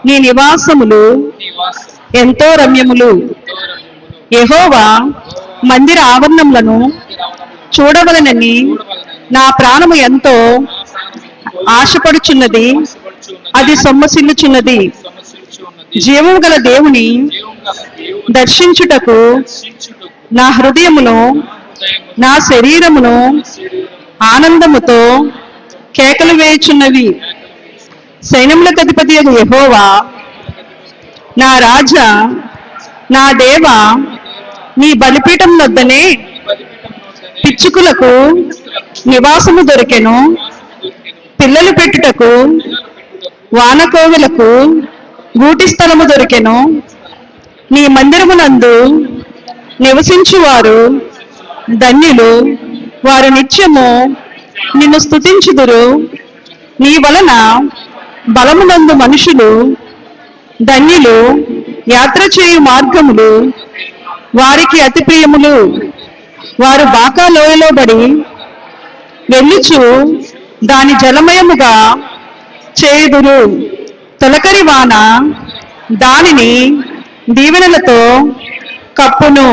నీ నివాసములు ఎంతో రమ్యములు. యెహోవా మందిర ఆవరణములను చూడవలనని నా ప్రాణము ఎంతో ఆశపడుచున్నది, అది సొమ్మసిల్లుచున్నది. జీవము గల దేవుని దర్శించుటకు నా హృదయమును నా శరీరమును ఆనందముతో కేకలు వేయుచున్నవి. సైన్యములకు అధిపతియగు యెహోవా, నా రాజా, నా దేవా, నీ బలిపీఠం వద్దనే పిచ్చుకులకు నివాసము దొరికెను, పిల్లలు పెట్టుటకు వానకోవెలకు గూటి స్థలము దొరికెను. నీ మందిరమునందు నివసించువారు ధన్యులు, వారు నిత్యము నిన్ను స్తుతించుదురు. నీ వలన బలమునందు మనుషులు ధన్యులు, యాత్ర చేయు మార్గములు వారికి అతి ప్రియములు. వారు బాకా లోయలో బడి వెళ్ళుచు దాని జలమయముగా చేయుదురు. తొలకరి వాన దానిని దీవెనలతో కప్పును.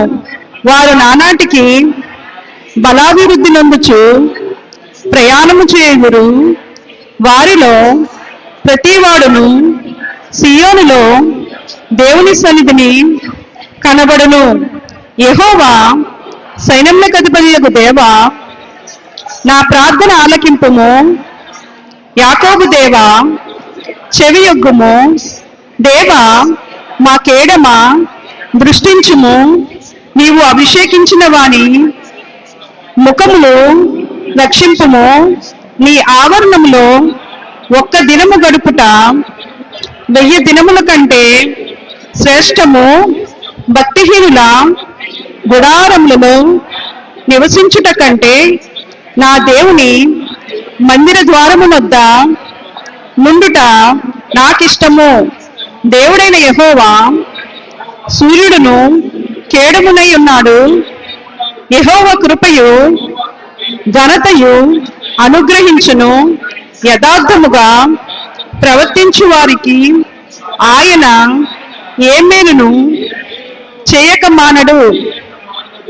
వారు నానాటికి బలాభివృద్ధి నొందుచు ప్రయాణము చేయుదురు. వారిలో ప్రతివాడును సియోనులో దేవుని సన్నిధిని కనబడును. యెహోవా సైన్యములకు అధిపతియగు దేవా, నా ప్రార్థన ఆలకింపుము. యాకోబు దేవా, చెవియొగ్గుము. దేవా, మా కేడమా, దృష్టించుము. నీవు అభిషేకించిన వాని ముఖములు రక్షింపుము. నీ ఆవరణములో ఒక్క దినము గడుపుట 1000 దినముల కంటే శ్రేష్టము. భక్తిహీనుల గుడారములలో నివసించుట కంటే నా దేవుని మందిర ద్వారము వద్ద నుండుట నాకిష్టము. దేవుడైన యెహోవా సూర్యుడును కేడమునై ఉన్నాడు. యెహోవా కృపయు ఘనతయు అనుగ్రహించును. యథార్థముగా ప్రవర్తించు వారికి ఆయన ఏ మేలును చేయక మానడు.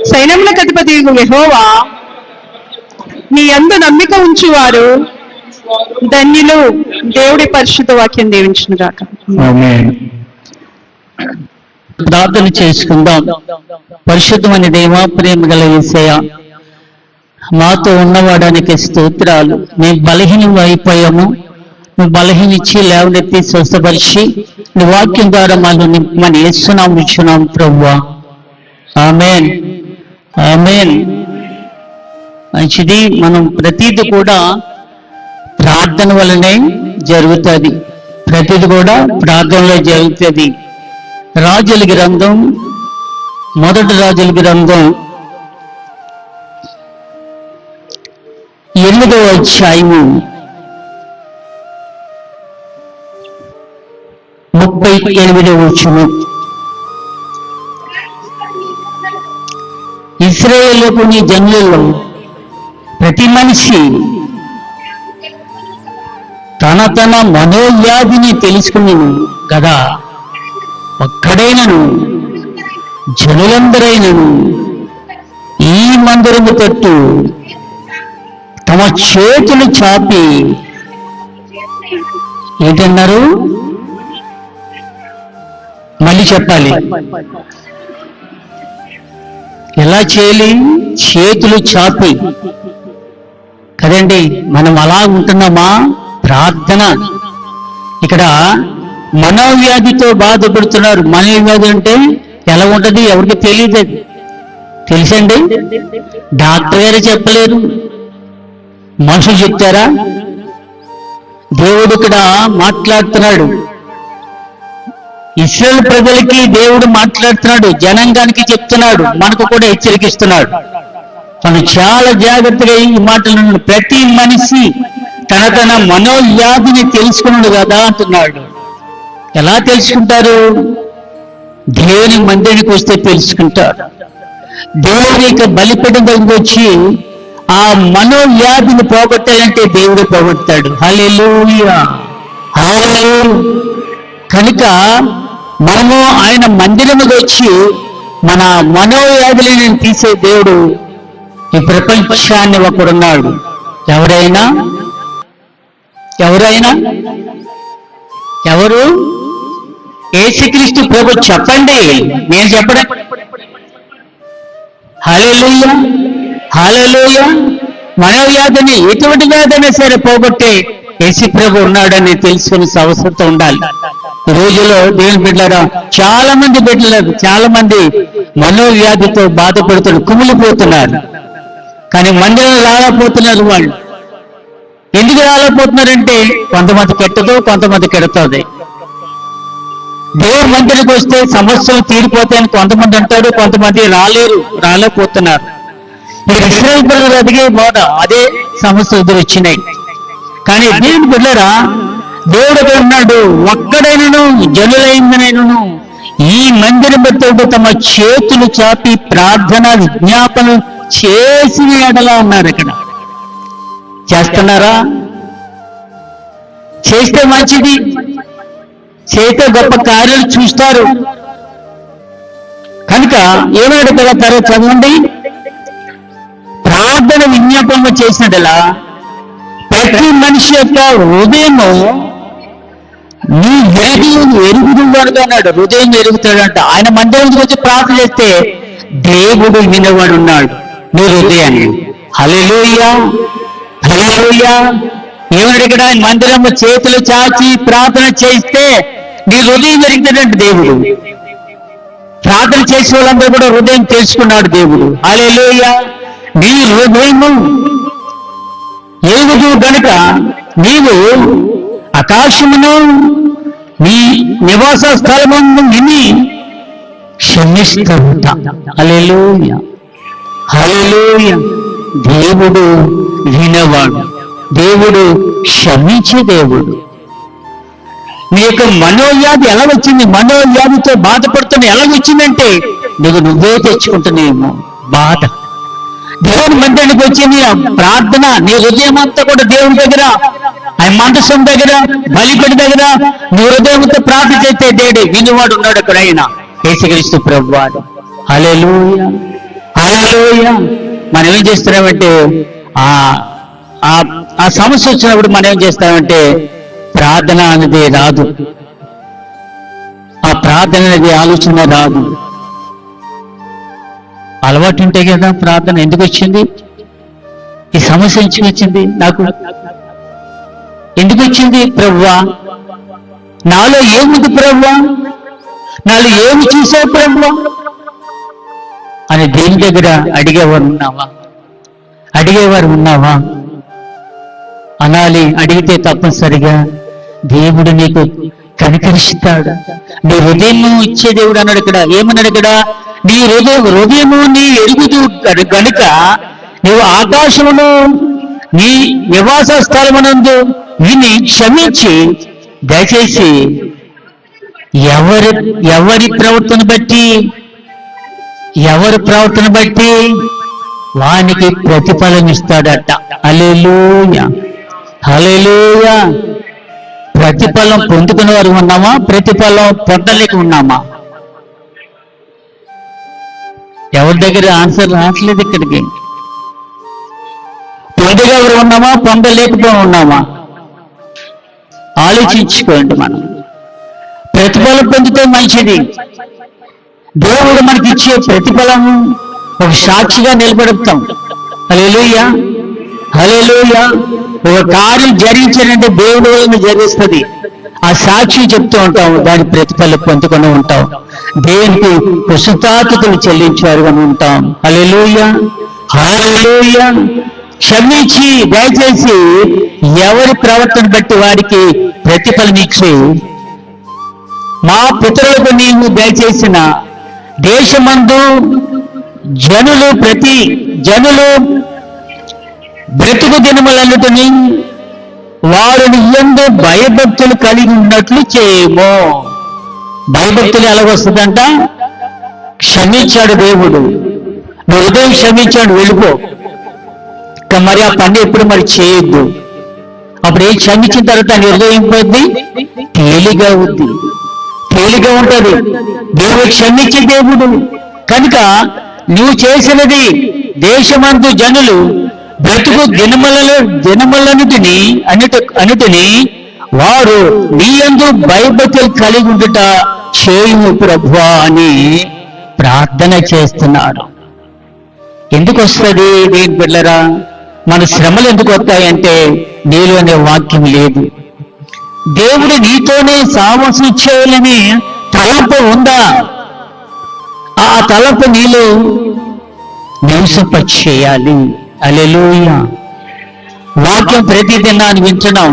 సైన్యములకు అధిపతియగు యెహోవా, నీ యందు నమ్మిక ఉంచువారు ధన్యులు. దేవుడి పరిశుద్ధ వాక్యం దీవించును గాక. ఆమేన్. ప్రార్థన చేసుకుందాం. పరిశుద్ధమైన దేవా, ప్రేమ గల యేసయ్య, మాతో ఉన్నవాడానికి స్తోత్రాలు. మేము బలహీనం అయిపోయాము, నువ్వు బలహీనిచ్చి లేవనెత్తి స్వస్థపరిచి నీ వాక్యం ద్వారా మనం నింపమని యేసునామమున ఇచ్చున్నాం ప్రభువా. ఆమేన్, ఆమేన్. మంచిది. మనం ప్రతిది కూడా ప్రార్థన వలనే జరుగుతుంది. ప్రతిది కూడా ప్రార్థనలో జరుగుతుంది. రాజుల గ్రంథం, మొదటి రాజుల గ్రంథం 8వ అధ్యాయము 38వ వచనం. ఇశ్రాయేలుకు నీ జనులలో ప్రతి మనిషి తన మనోవ్యాధిని తెలుసుకున్నాను కదా, ఒక్కడైనను జనులందరైనను ఈ మందిరము తట్టు తమ చేతులు చాపి ఏంటన్నారు? మళ్ళీ చెప్పాలి. ఎలా చేయాలి? చేతులు చాపి కదండి. మనం అలా ఉంటున్నామా? ప్రార్థన. ఇక్కడ మనోవ్యాధితో బాధపడుతున్నారు. మనోవ్యాధి అంటే ఎలా ఉంటుంది? ఎవరికి తెలియదు. తెలుసండి? డాక్టర్ గారు చెప్పలేరు, మనుషులు చెప్తారా? దేవుడు ఇక్కడ మాట్లాడుతున్నాడు. ఇశ్రాయేలు ప్రజలకి దేవుడు మాట్లాడుతున్నాడు, జనాంగానికి చెప్తున్నాడు, మనకు కూడా హెచ్చరికిస్తున్నాడు. మనం చాలా జాగ్రత్తగా ఈ మాటలను, ప్రతి మనిషి తన మనోవ్యాధిని తెలుసుకున్నాడు కదా అంటున్నాడు. ఎలా తెలుసుకుంటారు? దేవుని మందిరానికి వస్తే తెలుసుకుంటారు. దేవుని యొక్క బలిపీఠం దగ్గరికి వచ్చి ఆ మనోవ్యాధిని పోగొట్టాలంటే దేవుడు పోగొడతాడు. హల్లెలూయా, హల్లెలూయా. కనుక మనము ఆయన మందిరముకు వచ్చి మన మనోవ్యాధులను తీసే దేవుడు ఈ ప్రపంచాన్ని ఒకడున్నాడు. ఎవరైనా ఎవరు? యేసుక్రీస్తు ప్రభు. చెప్పండి, నేను చెప్పడం. హల్లెలూయా, హల్లెలూయా. మనోవ్యాధిని, ఎటువంటి వ్యాధైనా సరే పోగొట్టే యేసు ప్రభు ఉన్నాడని తెలుసుకునే అవసరం ఉండాలి. ఈ రోజుల్లో దేవుని బిడ్డలారా, చాలా మంది మనోవ్యాధితో బాధపడుతున్నారు, కుమిలిపోతున్నారు. కానీ మందిరం రాలేకపోతున్నారు. వాళ్ళు ఎందుకు రాలేకపోతున్నారంటే కొంతమంది కెట్టదు, కొంతమంది కెడుతుంది. దేవుని మందిరికి వస్తే సమస్యలు తీరిపోతాయని కొంతమంది అంటాడు, కొంతమంది రాలేకపోతున్నారు. ఈ ఇశ్రాయేలు ప్రజలు అదిగే బోధ, అదే సమస్యలు ఎదురొచ్చినాయి. కానీ దేవుని బిడ్డలారా, దేవుడు ఉన్నాడు. ఒక్కడైనను జనులైందనైనను ఈ మందిరం బతుడు తమ చేతులు చాపి ప్రార్థన విజ్ఞాపన చేసిన ఎడలా ఉన్నారు. ఇక్కడ చేస్తున్నారా? చేస్తే మంచిది, చేస్తే గొప్ప కార్యాలు చూస్తారు. కనుక ఏమైనా కదా తర్వాత చదవండి. ప్రార్థన విజ్ఞాపన చేసినట్లా ప్రతి మనిషి యొక్క హృదయము నీ ఎరుగుతాడు అన్నాడు. హృదయం ఎరుగుతాడంట. ఆయన మందిరం వచ్చి ప్రార్థన చేస్తే దేవుడు వినేవాడు ఉన్నాడు నీ హృదయాన్ని. హల్లెలూయా, హల్లెలూయా. ఏమన్నాడు ఇక్కడ? ఆయన మందిరము చేతులు చాచి ప్రార్థన చేస్తే నీ హృదయం ఎరుగుతాడంట దేవుడు. ప్రార్థన చేసే వాళ్ళందరూ కూడా హృదయం తెలుసుకున్నాడు దేవుడు. హల్లెలూయా. నీ హృదయము ఎరుగుదు గనుక నీవు ఆకాశమును నీ నివాస స్థలమును విని క్షమిస్తావుట. హల్లెలూయా, హల్లెలూయా. దేవుడు వినేవాడు, దేవుడు క్షమించే దేవుడు. నీ యొక్క మనోవ్యాధి ఎలా వచ్చింది? మనోవ్యాధితో బాధపడుతున్న ఎలా వచ్చిందంటే నువ్వే తెచ్చుకుంటున్నావేమో బాధ. దేవుని మందిరానికి వచ్చి నీ ప్రార్థన, నీ హృదయం అంతా కూడా దేవుని దగ్గర, ఆయన మందసం దగ్గర, బలిపడి దగ్గర నీ హృదయంతో ప్రార్థన చేస్తే దేవుడు వినివాడు ఉన్నాడు అక్కడ. ఆయన యేసుక్రీస్తు ప్రభువాడు. హల్లెలూయా, హల్లెలూయా. మనం ఏం చేస్తున్నామంటే ఆ సమస్య వచ్చినప్పుడు మనం ఏం చేస్తామంటే ప్రార్థన అనేది రాదు, ఆ ప్రార్థన అనేది ఆలోచన రాదు. అలవాటు ఉంటే కదా ప్రార్థన. ఎందుకు వచ్చింది ఈ సమస్య? ఎందుకు వచ్చింది నాకు? ఎందుకు వచ్చింది ప్రభువా? నాలో ఏముంది ప్రభువా? నాలో ఏమి చూసావు ప్రభువా అని దేని దగ్గర అడిగేవారు ఉన్నావా? అనాలి. అడిగితే తప్పనిసరిగా దేవుడు నీకు కనికరిస్తాడు. నీ హృదయము ఇచ్చే దేవుడు అన్నాడు ఇక్కడ. ఏమన్నాడు ఇక్కడ? నీ హృదయము నీ ఎరుగుతూ గనుక నీవు ఆకాశమును నీ నివాస స్థలమునందు విని క్షమించి, దయచేసి ఎవరి ప్రవర్తన బట్టి వానికి ప్రతిఫలం ఇస్తాడట. హల్లెలూయా, హల్లెలూయా. ప్రతిఫలం పొందుకునే వారు ఉన్నామా? ప్రతిఫలం పొందలేక ఉన్నామా? ఎవరి దగ్గర ఆన్సర్ రావట్లేదు ఇక్కడికి. పొందగలరు ఉన్నామా? పొందలేకపోయి ఉన్నామా? ఆలోచించుకోండి. మనం ప్రతిఫలం పొందితే మంచిది. దేవుడు మనకి ఇచ్చే ప్రతిఫలం ఒక సాక్షిగా నిలబెడతాం. హల్లెలూయా, హల్లెలూయా. ఒక కార్యం జరిగించాలంటే దేవుడి వల్ల జరిగిస్తుంది. ఆ సాక్షి చెప్తూ ఉంటాం, దాని ప్రతిఫలం పొందుకొని ఉంటాం. దేవునికి కృతజ్ఞతలు చెల్లించేవారుగా ఉంటాం. హల్లెలూయా, హల్లెలూయా. క్షమించి దయచేసి ఎవరి ప్రవర్తన బట్టి వారికి ప్రతిఫలం ఇచ్చి, మా పితరులకు నీవు దయచేసిన దేశమందు జనులు బ్రతుకు దినములన్నిటిని వారిని యందు భయభక్తులు కలిగి ఉన్నట్లు చేయము. భయభక్తులు ఎలాగొస్తుందంట? క్షమించాడు దేవుడు, నువ్వు హృదయం క్షమించాడు, వెళ్ళిపో. ఇక మరి ఆ పని ఎప్పుడు మరి చేయొద్దు. అప్పుడు ఏం క్షమించిన తర్వాత నీ హృదయం పోద్ది, తేలిగా ఉంది. తేలిగా ఉంటది. దేవుడు క్షమించే దేవుడు కనుక నువ్వు చేసినది దేశమందు జనులు బ్రతుకు దినములన్నిటిని అన్నిటిని వారు నీ యందు భయభక్తులు కలిగి ఉండుట చేయుము ప్రభువా అని ప్రార్థన చేస్తున్నాడు. ఎందుకు వస్తుంది దేని బిడ్డలారా? మన శ్రమలు ఎందుకు వస్తాయంటే నీలోనే వాక్యం లేదు. దేవుడు నీతోనే సావాసం చేయాలని తలంపు ఉందా? ఆ తలంపు నీలో నివసింపచేయాలి. హల్లెలూయా. వాక్యం ప్రతి దినాన్ని వింటున్నాం.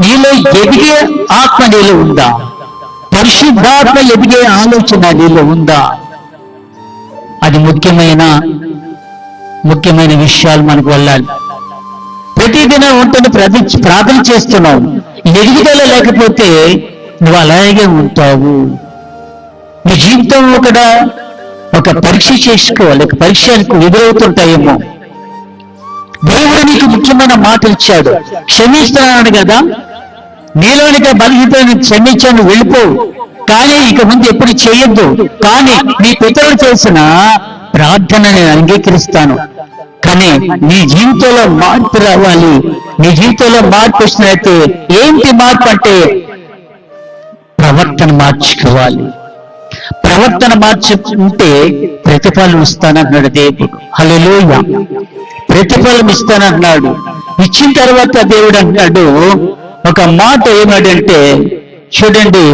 నీలో ఎదిగే ఆత్మ నీలో ఉందా? పరిశుద్ధాత్మ ఎదిగే ఆలోచన నీలో ఉందా? అది ముఖ్యమైన విషయాలు మనకు వెళ్ళాలి. ప్రతిదినం ఉంటుంది ప్రార్థన చేస్తున్నావు, ఎదుగుదల లేకపోతే నువ్వు అలాగే ఉంటావు. నీ జీవితం ఒక పరీక్ష చేసుకోవాలి. ఒక పరీక్షకు ఎదురవుతుంటాయేమో. దేవుడు నీకు ముఖ్యమైన మాట ఇచ్చాడు, క్షమిస్తున్నాడు కదా, నీలోనిక బలహీనతను క్షమించాను వెళ్ళిపోవు, కానీ ఇక ముందు ఎప్పుడు చేయొద్దు. కానీ నీ పితరులు చేసిన ప్రార్థన నేను అంగీకరిస్తాను. కానీ నీ జీవితంలో మార్పు రావాలి. నీ జీవితంలో మార్పు వచ్చినట్లయితే ఏంటి మార్పు అంటే ప్రవర్తన మార్చుకోవాలి. ప్రవర్తన మార్చుకుంటే ప్రతిఫలం ఇస్తానన్నాడు దేవుడు. హల్లెలూయా. ప్రతిఫలం ఇస్తానన్నాడు. ఇచ్చిన తర్వాత దేవుడు అన్నాడు ఒక మాట ఏమాడంటే, చూడండి,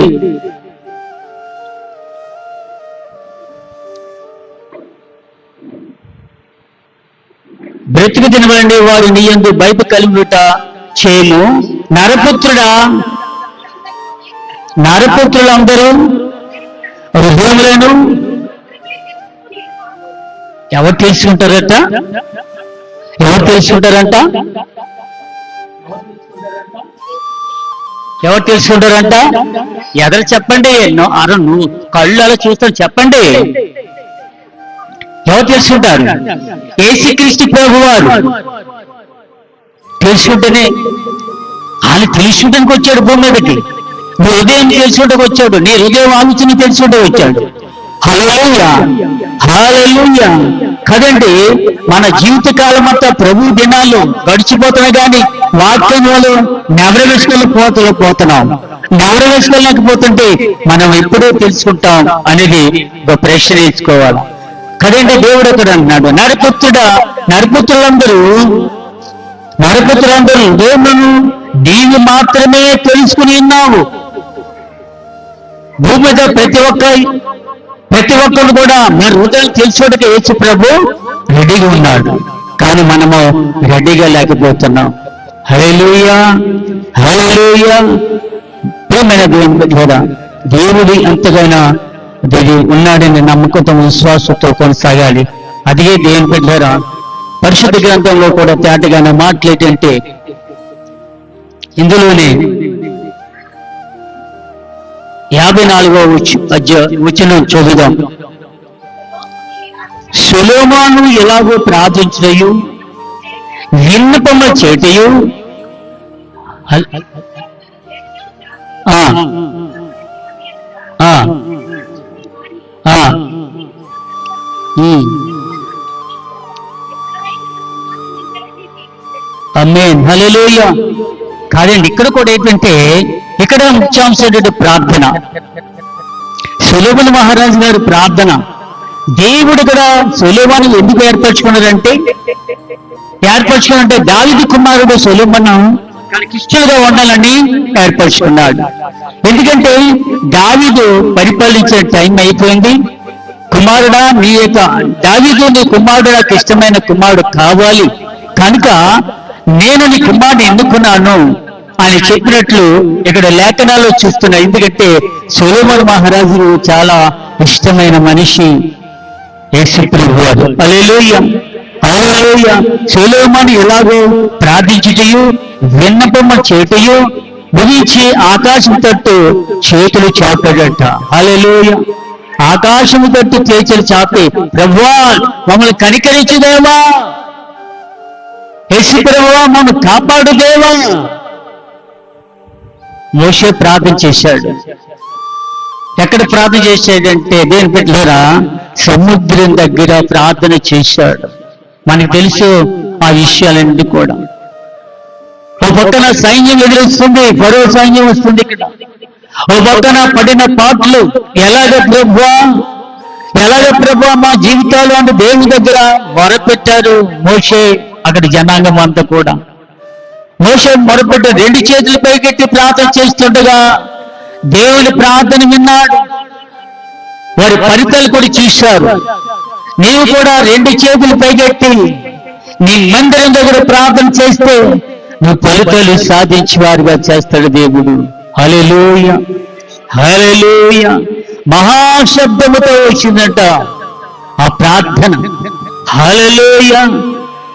బ్రతుకు దినవండి వారు నీ యందు భయపు కలిగిట చేయము. నరపుత్రులందరూ హృదయములను ఎవరు తెలుసుకుంటారంట? ఎదరు చెప్పండి. నువ్వు కళ్ళు అలా చూస్తాను చెప్పండి. ఎవరు తెలుసుకుంటారు? యేసుక్రీస్తు ప్రభువారు తెలుసుకుంటేనే, ఆయన తెలుసుకుంటానికి వచ్చాడు భూమి మీదకి. నీ హృదయం తెలుసుకుంటకు వచ్చాడు, నీ హృదయం ఆలోచన తెలుసుకుంటూ వచ్చాడు. హల్లెలూయా, హల్లెలూయా. కదండి, మన జీవితకాలం అంతా ప్రభు దినాలు గడిచిపోతున్నాయి, కానీ వాక్యం వాళ్ళు పోతున్నాం. నెవరవేసుకోలేకపోతుంటే మనం ఎప్పుడూ తెలుసుకుంటాం అనేది ఒక ప్రశ్న వేసుకోవాలి కదండి. దేవుడు అక్కడ అన్నాడు, నరపుత్రులందరూ దేవుడు నీవు మాత్రమే తెలుసుకుని ఉన్నావు. భూమి మీద ప్రతి ఒక్కరు కూడా మన హృదయాలు తెలుసుకోవడానికి యేసు ప్రభు రెడీగా ఉన్నాడు, కానీ మనము రెడీగా లేకపోతున్నాం. హల్లెలూయా, హల్లెలూయా. ప్రియమైన దేవుడి ఎంతగానో ఉన్నాడని నమ్మకంతో విశ్వాసంతో కొనసాగాలి. అదే దేవుని బిడ్డలారా, పరిశుద్ధ గ్రంథంలో కూడా తేటగానే మాట్లాడేంటే ఇందులోనే 54వ వచనం చదువుదాం. సొలొమోను ఎలాగో ప్రార్థించటయు విన్నపము చేయటయు ఆమేన్, హల్లెలూయా. కాదండి, ఇక్కడ కూడా ఏంటంటే ఇక్కడ ముఖ్యాంశం ప్రార్థన. సొలొమోను మహారాజు గారి ప్రార్థన. దేవుడు కూడా సొలొమోను ఎందుకు ఏర్పరచుకున్నారంటే దావీదు కుమారుడు సొలొమోను తనకిష్టలుగా ఉండాలని ఏర్పరచుకున్నాడు. ఎందుకంటే దావీదు పరిపాలించే టైం అయిపోయింది. కుమారుడా, దావీదు నీ కుమారుడు నాకు ఇష్టమైన కుమారుడు కావాలి, కనుక నేను నీ కుమారుని ఎన్నుకున్నాను అని చెప్పినట్లు ఇక్కడ లేఖనాల్లో చూస్తున్నా. ఎందుకంటే సొలొమోను మహారాజు చాలా ఇష్టమైన మనిషి యేసు ప్రభువారు. హల్లెలూయా, హల్లెలూయా. సొలొమోను ఎలాగో ప్రార్థించుటయు విన్నపము చేయుటయు ముగించి ఆకాశం తట్టు చేతులు చాపాడట. హల్లెలూయా. ఆకాశం తట్టు చేతులు చాపి, ప్రభువా మమ్మల్ని కనికరించుదేవా, యేసు ప్రభువా మమ్మల్ని కాపాడుదేవా. మోషే ప్రార్థన చేశాడు. ఎక్కడ ప్రార్థన చేశాడంటే దేని పెట్టారా సముద్రం దగ్గర ప్రార్థన చేశాడు. మనకు తెలుసు ఆ విషయాలన్నీ కూడా. ఓ పక్కన సైన్యం ఎదురొస్తుంది, ఫరో సైన్యం వస్తుంది ఇక్కడ. ఓ పక్కన పడిన పాటలు ఎలాగ ప్రభు మా జీవితాలు అంటే దేవుని దగ్గర మొరపెట్టారు మోషే, అక్కడ జనాంగం అంతా కూడా. మోషే మొరపెట్టి 2 చేతులు పైకెత్తి ప్రార్థన చేస్తుండగా దేవుని ప్రార్థన విన్నాడు. వారి ఫలితాలు కూడా చూశారు. నీవు కూడా 2 చేతులు పైకెత్తి నీ మందిరం దగ్గర ప్రార్థన చేస్తే నువ్వు ఫలితాలు సాధించి వారిగా చేస్తాడు దేవుడు. హల్లెలూయా, హల్లెలూయా. మహాశబ్దముతో వచ్చిందంట ఆ ప్రార్థన. హల్లెలూయా.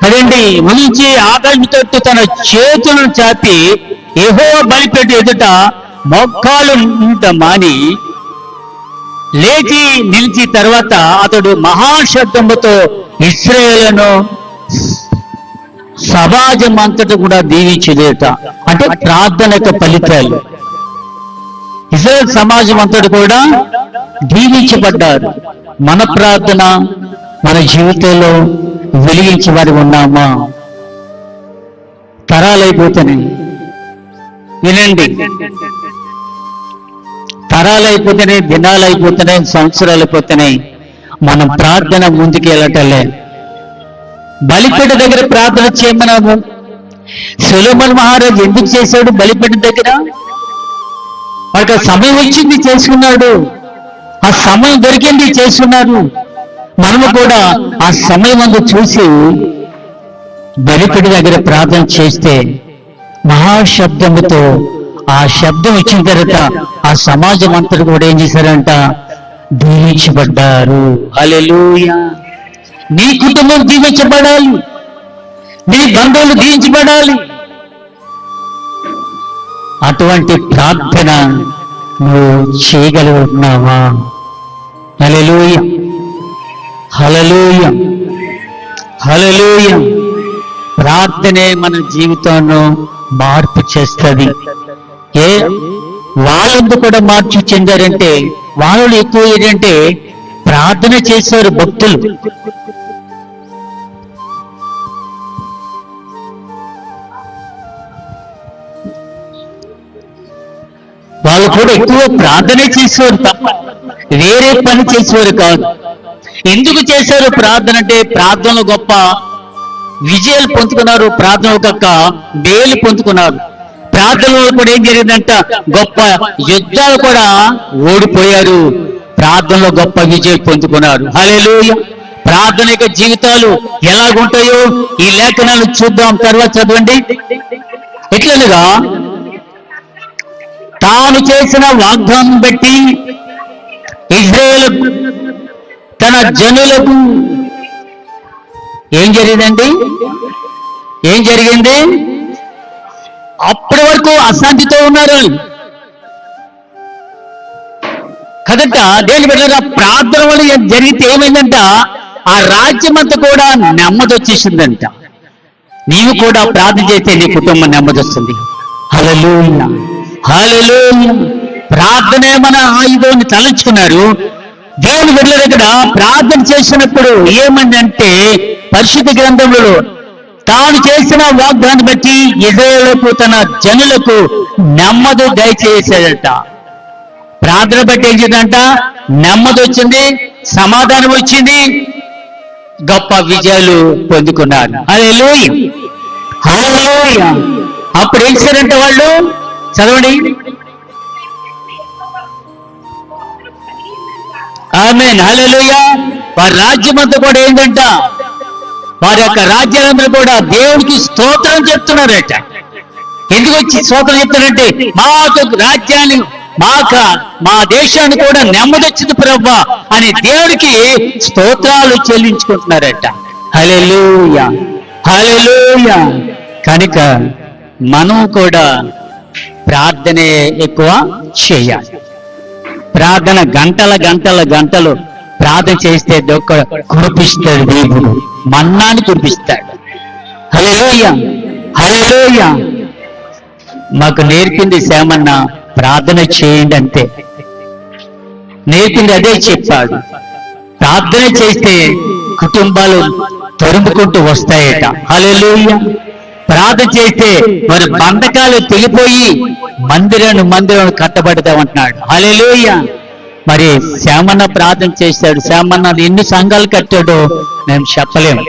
కదండి, మంచి ఆకాశంతో తన చేతులను చాపి యెహోవా బలిపీఠం ఎదుట మోకాలు మాని లేచి నిలిచి తర్వాత అతడు మహాశబ్దముతో ఇశ్రాయేలును సమాజం అంతటా కూడా దీవించేదేట. అంటే ప్రార్థన యొక్క ఫలితాలు. ఇశ్రాయేలు సమాజం అంతటా కూడా దీవించబడ్డారు. మన ప్రార్థన మన జీవితంలో వెలిగించి వారి ఉన్నామా? తరాలైపోతున్నాయి. వినండి, తరాలైపోతున్నాయి, దినాలైపోతున్నాయి, సంవత్సరాలు అయిపోతున్నాయి. మనం ప్రార్థన ముందుకు వెళ్ళటలే. బలిపీఠ దగ్గర ప్రార్థన చేయమన్నాము. సొలొమోను మహారాజు ఎందుకు చేశాడు బలిపీఠ దగ్గర? వాడికి సమయం వచ్చింది, చేసుకున్నాడు. ఆ సమయం దొరికింది, చేసుకున్నారు. మనము కూడా ఆ సమయం అందు చూసి బలిపీఠ దగ్గర ప్రార్థన చేస్తే మహాశబ్దముతో ఆ శబ్దం వచ్చిన తర్వాత ఆ సమాజం అంతటి కూడా ఏం చేశారంట? దీవించబడ్డారు. హల్లెలూయా. నీ కుటుంబం దీవించబడాలి, నీ బంధువులు దీవించబడాలి. అటువంటి ప్రార్థన నువ్వు చేయగలుగుతున్నావా? హల్లెలూయా, హల్లెలూయా, హల్లెలూయా. ప్రార్థనే మన జీవితాన్ని మార్పు చేస్తుంది. వాళ్ళందు కూడా మార్పు చెందారంటే వాళ్ళు ఎక్కువ ఏంటంటే ప్రార్థన చేశారు భక్తులు. వాళ్ళు కూడా ఎక్కువ ప్రార్థనే చేసేవారు తప్ప వేరే పని చేసేవారు కాదు. ఎందుకు చేశారు ప్రార్థన అంటే ప్రార్థనలో గొప్ప విజయాలు పొందుకున్నారు, ప్రార్థన ఒక మేలు పొందుకున్నారు. ప్రార్థనలో కూడా ఏం జరిగిందంట? గొప్ప యుద్ధాలు కూడా ఓడిపోయారు, ప్రార్థనలో గొప్ప విజయాలు పొందుకున్నారు. హల్లెలూయా. ప్రార్థన యొక్క జీవితాలు ఎలాగుంటాయో ఈ లేఖనాలు చూద్దాం, తర్వాత చదవండి. ఎట్లనగా తాను చేసిన వాగ్దానం బట్టి ఇశ్రాయేలు తన జనులకు ఏం జరిగిందండి? ఏం జరిగింది? అప్పటి వరకు అశాంతితో ఉన్నారు కదంట. దేని బిడ్డలారా, ప్రార్థన వల్ల జరిగితే ఏమైందంట? ఆ రాజ్యం అంతా కూడా నెమ్మది వచ్చేసిందంట. నీవు కూడా ప్రార్థన చేస్తే నీ కుటుంబం నెమ్మది వస్తుంది. హల్లెలూయా, హల్లెలూయా. ప్రార్థనే మన ఆయుధాన్ని తలంచుకున్నారు. దేవుని బిడ్డల దగ్గర ప్రార్థన చేసినప్పుడు ఏమందంటే పరిశుద్ధ గ్రంథంలో తాను చేసిన వాగ్దాన్ని బట్టి ఇశ్రాయేలుకు తన జనులకు నెమ్మది దయచేసాడట. ప్రార్థన బట్టి ఏం చేద్దంట? నెమ్మది వచ్చింది, సమాధానం వచ్చింది, గొప్ప విజయాలు పొందుకున్నారు. హల్లెలూయా, హల్లెలూయా. అప్పుడు ఏం చేశారంటే వాళ్ళు, చదవండి. ఆమేన్, హల్లెలూయా. వారి రాజ్యం అంతా కూడా ఏంటంట? వారి యొక్క రాజ్యాలందరూ కూడా దేవుడికి స్తోత్రం చెప్తున్నారట. ఎందుకు వచ్చి స్తోత్రం చెప్తారంటే మాకు రాజ్యాన్ని, మా దేశాన్ని కూడా నెమ్మది వచ్చింది ప్రభువా అని దేవుడికి స్తోత్రాలు చెల్లించుకుంటున్నారట. హల్లెలూయా, హల్లెలూయా. కనుక మనం కూడా ప్రార్థనే ఎక్కువ చేయాలి. ప్రార్థన గంటలు ప్రార్థన చేస్తే కురిపిస్తాడు దేవుడు, మన్నాన్ని కురిపిస్తాడు. హల్లెలూయా, హల్లెలూయా. మాకు నేర్పింది సేమన్న, ప్రార్థన చేయండి అంతే. నేర్పింది అదే చెప్పాడు. ప్రార్థన చేస్తే కుటుంబాలు తరుముకుంటూ వస్తాయట. హల్లెలూయా. ప్రార్థన చేస్తే మరి బంధకాలు తెగిపోయి మందిరం కట్టబడతామంటున్నాడు. హల్లెలూయా. మరి శ్యామన్న ప్రార్థన చేశాడు. శ్యామన్న ఎన్ని సంఘాలు కట్టాడో మేము చెప్పలేము.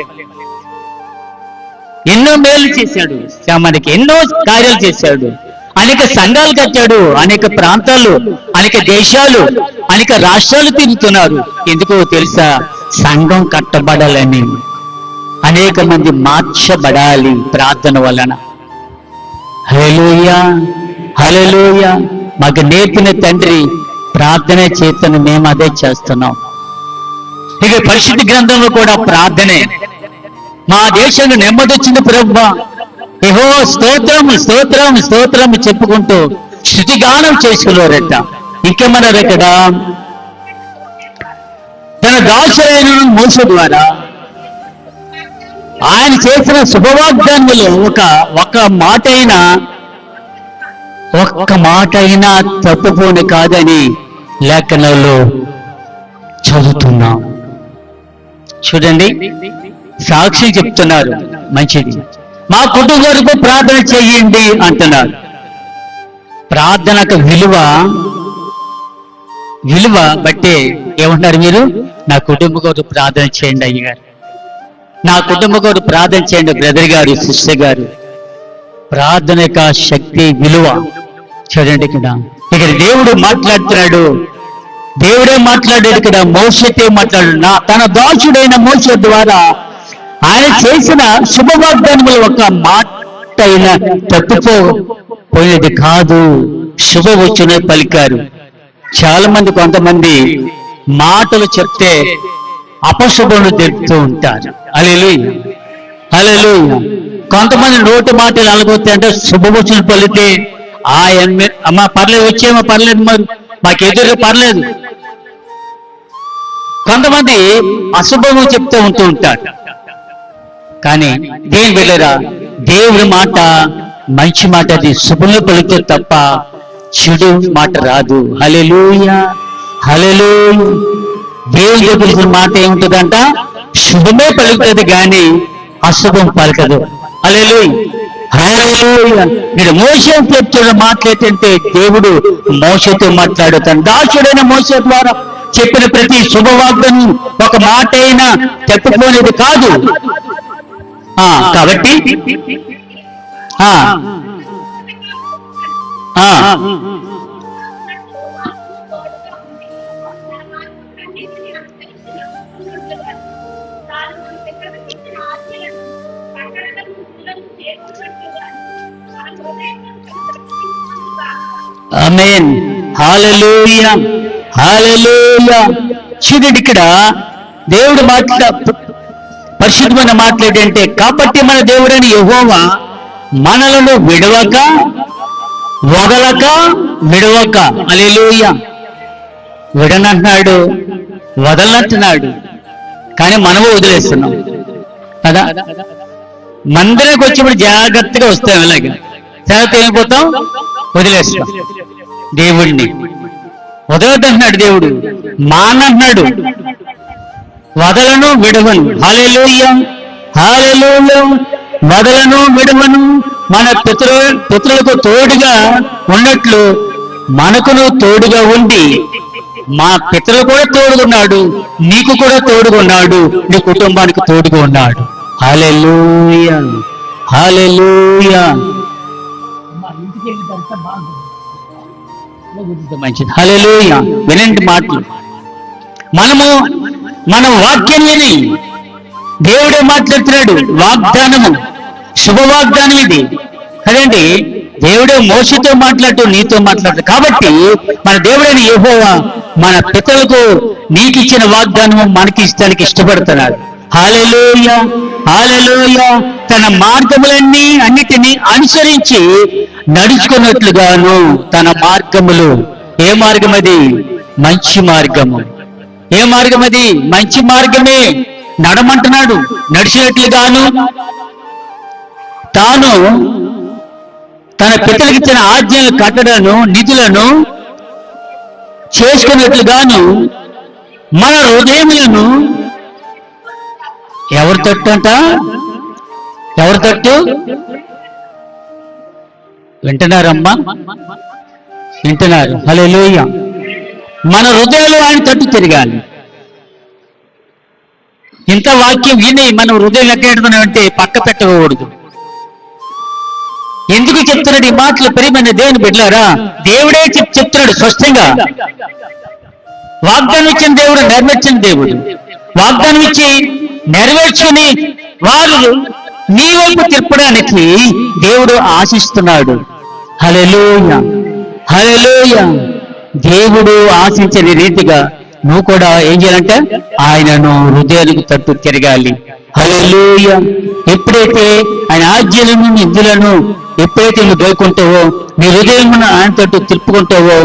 ఎన్నో మేలు చేశాడు. శ్యామన్నకి ఎన్నో కార్యాలు చేశాడు. అనేక సంఘాలు కట్టాడు. అనేక ప్రాంతాలు, అనేక దేశాలు, అనేక రాష్ట్రాలు తిరుగుతున్నారు. ఎందుకో తెలుసా? సంఘం కట్టబడాలని, అనేక మంది మార్చబడాలి ప్రార్థన వలన. హల్లెలూయా, హల్లెలూయా. మాకు నేర్పిన తండ్రి ప్రార్థన చేతను మేము అదే చేస్తున్నాం. ఇక పరిశుద్ధ గ్రంథంలో కూడా ప్రార్థనే. మా దేశంలో నెమ్మది వచ్చింది ప్రభువా, యెహో స్తోత్రం స్తోత్రం స్తోత్రం చెప్పుకుంటూ స్తుతిగానం చేసుకున్నారట. ఇంకేమన్నారు ఇక్కడ? తన దాసులైన మోసే ద్వారా ఆయన చేసిన శుభవాగ్దానంలో ఒక్క మాట అయినా తప్పుపోని కాదని లేఖనాల్లో చదువుతున్నాం. చూడండి, సాక్షి చెప్తున్నారు. మంచిది, మా కుటుంబం వరకు ప్రార్థన చెయ్యండి అంటున్నారు. ప్రార్థనకు విలువ బట్టే ఏమంటారు మీరు? నా కుటుంబం కొరకు ప్రార్థన చేయండి అయ్యగారు, నా కుటుంబం కొరకు ప్రార్థన చేయండి బ్రదర్ గారు, సిస్టర్ గారు. ప్రార్థన యొక్క శక్తి, విలువ చూడండి. ఇక్కడ దేవుడు మాట్లాడుతున్నాడు. దేవుడే మాట్లాడాడు. ఇక్కడ మోషేతో మాట్లాడు. తన దాసుడైన మోషే ద్వారా ఆయన చేసిన శుభవాగ్దానములు ఒక మాట అయినా తప్పిపోయేది కాదు. శుభవచన పలికారు. చాలా మంది, కొంతమంది మాటలు చెప్తే అపశుభములు జరుపుతూ ఉంటారు. హల్లెలూయా, హల్లెలూయా. కొంతమంది నోటి మాటలు అలగొత్తే అంటే శుభవచనం పలితే అమ్మా పర్లేదు, వచ్చేమో పర్లేదు, మరి మాకు ఎదురు పర్లేదు. కొంతమంది అశుభము చెప్తూ ఉంటూ ఉంటారు. కానీ దేవుని బిడ్డలారా, దేవుడి మాట మంచి మాట, అది శుభములు పలితే తప్ప చెడు మాట రాదు. హల్లెలూయా, హల్లెలూయా. దేవుడి దగ్గర మాట ఏముంటుందంట? శుభమే పలుకుతుంది కానీ అశుభం పలకదు. హల్లెలూయా, హల్లెలూయా. మీరు మోషే చెప్తున్న మాట్లాడుతుంటే దేవుడు మోషేతో మాట్లాడుతాను. దాసుడైన మోషే ద్వారా చెప్పిన ప్రతి శుభవాగ్దానం ఒక మాట అయినా తప్పిపోలేదు కాదు. కాబట్టి ఆమేన్, హల్లెలూయా, హల్లెలూయా. చూడండి, ఇక్కడ దేవుడు పరిశుద్ధమైన మాట్లాడంటే, కాబట్టి మన దేవుడని యెహోవా మనలను విడవక విడవక హల్లెలూయా. విడనంటున్నాడు, వదలనంటున్నాడు. కానీ మనము వదిలేస్తున్నాం కదా. మందిరానికి వచ్చినప్పుడు జాగ్రత్తగా వస్తాం, ఇలాగా జాగ్రత్త వెళ్ళిపోతాం, వదిలేస్తాం. దేవుడిని వదలదంటున్నాడు దేవుడు, మానంటున్నాడు, వదలను విడవను. హల్లెలూయా, హల్లెలూయా. వదలను విడవను. మన పితరులకు తోడుగా ఉన్నట్లు మనకును తోడుగా ఉండి, మా పితరులు కూడా తోడుగున్నాడు, నీకు కూడా తోడుగున్నాడు, నీ కుటుంబానికి తోడుగా ఉన్నాడు. హల్లెలూయా, హల్లెలూయా. మంచిది, హల్లెలూయా. వినండి మాటలు. మన వాక్యం విని దేవుడే మాట్లాడుతున్నాడు. వాగ్దానము, శుభవాగ్దానం ఇది కదండి. దేవుడే మోషేతో మాట్లాడుతూ నీతో మాట్లాడుతూ. కాబట్టి మన దేవుడైన యెహోవా మన పితరులకు నీకు ఇచ్చిన వాగ్దానము మనకి ఇష్టానికి ఇష్టపడుతున్నాడు. హల్లెలూయా, హల్లెలూయా. తన మార్గములన్నీ అన్నిటినీ అనుసరించి నడుచుకున్నట్లుగాను తన మార్గములు. ఏ మార్గం అది? మంచి మార్గము. ఏ మార్గం అది? మంచి మార్గమే నడమంటున్నాడు. నడిచినట్లుగాను తాను తన పితలకు ఇచ్చిన ఆజ్ఞలు, కట్టడను, నిధులను చేసి నేర్చుకున్నట్లుగాను మన హృదయములను ఎవరి తట్టు అంట? ఎవరి తట్టు? వింటున్నారమ్మా? వింటున్నారు? హల్లెలూయ. మన హృదయాలు ఆయన తట్టు తిరగాలి. ఇంత వాక్యం విని మనం హృదయం ఎక్కడుతున్నామంటే పక్క పెట్టకూడదు. ఎందుకు చెప్తున్నాడు ఈ మాటలు? ప్రియమైన దేవుని బిడ్డలారా, దేవుడే చెప్తున్నాడు స్పష్టంగా. వాగ్దానం ఇచ్చిన దేవుడు నెరవేర్చిన దేవుడు. వాగ్దానం ఇచ్చి నెరవేర్చుకుని వారు నీ వైపు తిప్పడానికి దేవుడు ఆశిస్తున్నాడు. హల్లెలూయ, హల్లెలూయ. దేవుడు ఆశించిన రీతిగా నువ్వు కూడా ఏం చేయాలంటే ఆయనను హృదయానికి తట్టు తిరగాలి. హల్లెలూయ. ఎప్పుడైతే ఆయన ఆజ్ఞలను నిధులను ఎప్పుడైతే నువ్వు గైకుంటావో, నీ హృదయమును ఆయన తట్టు తిప్పుకుంటావో,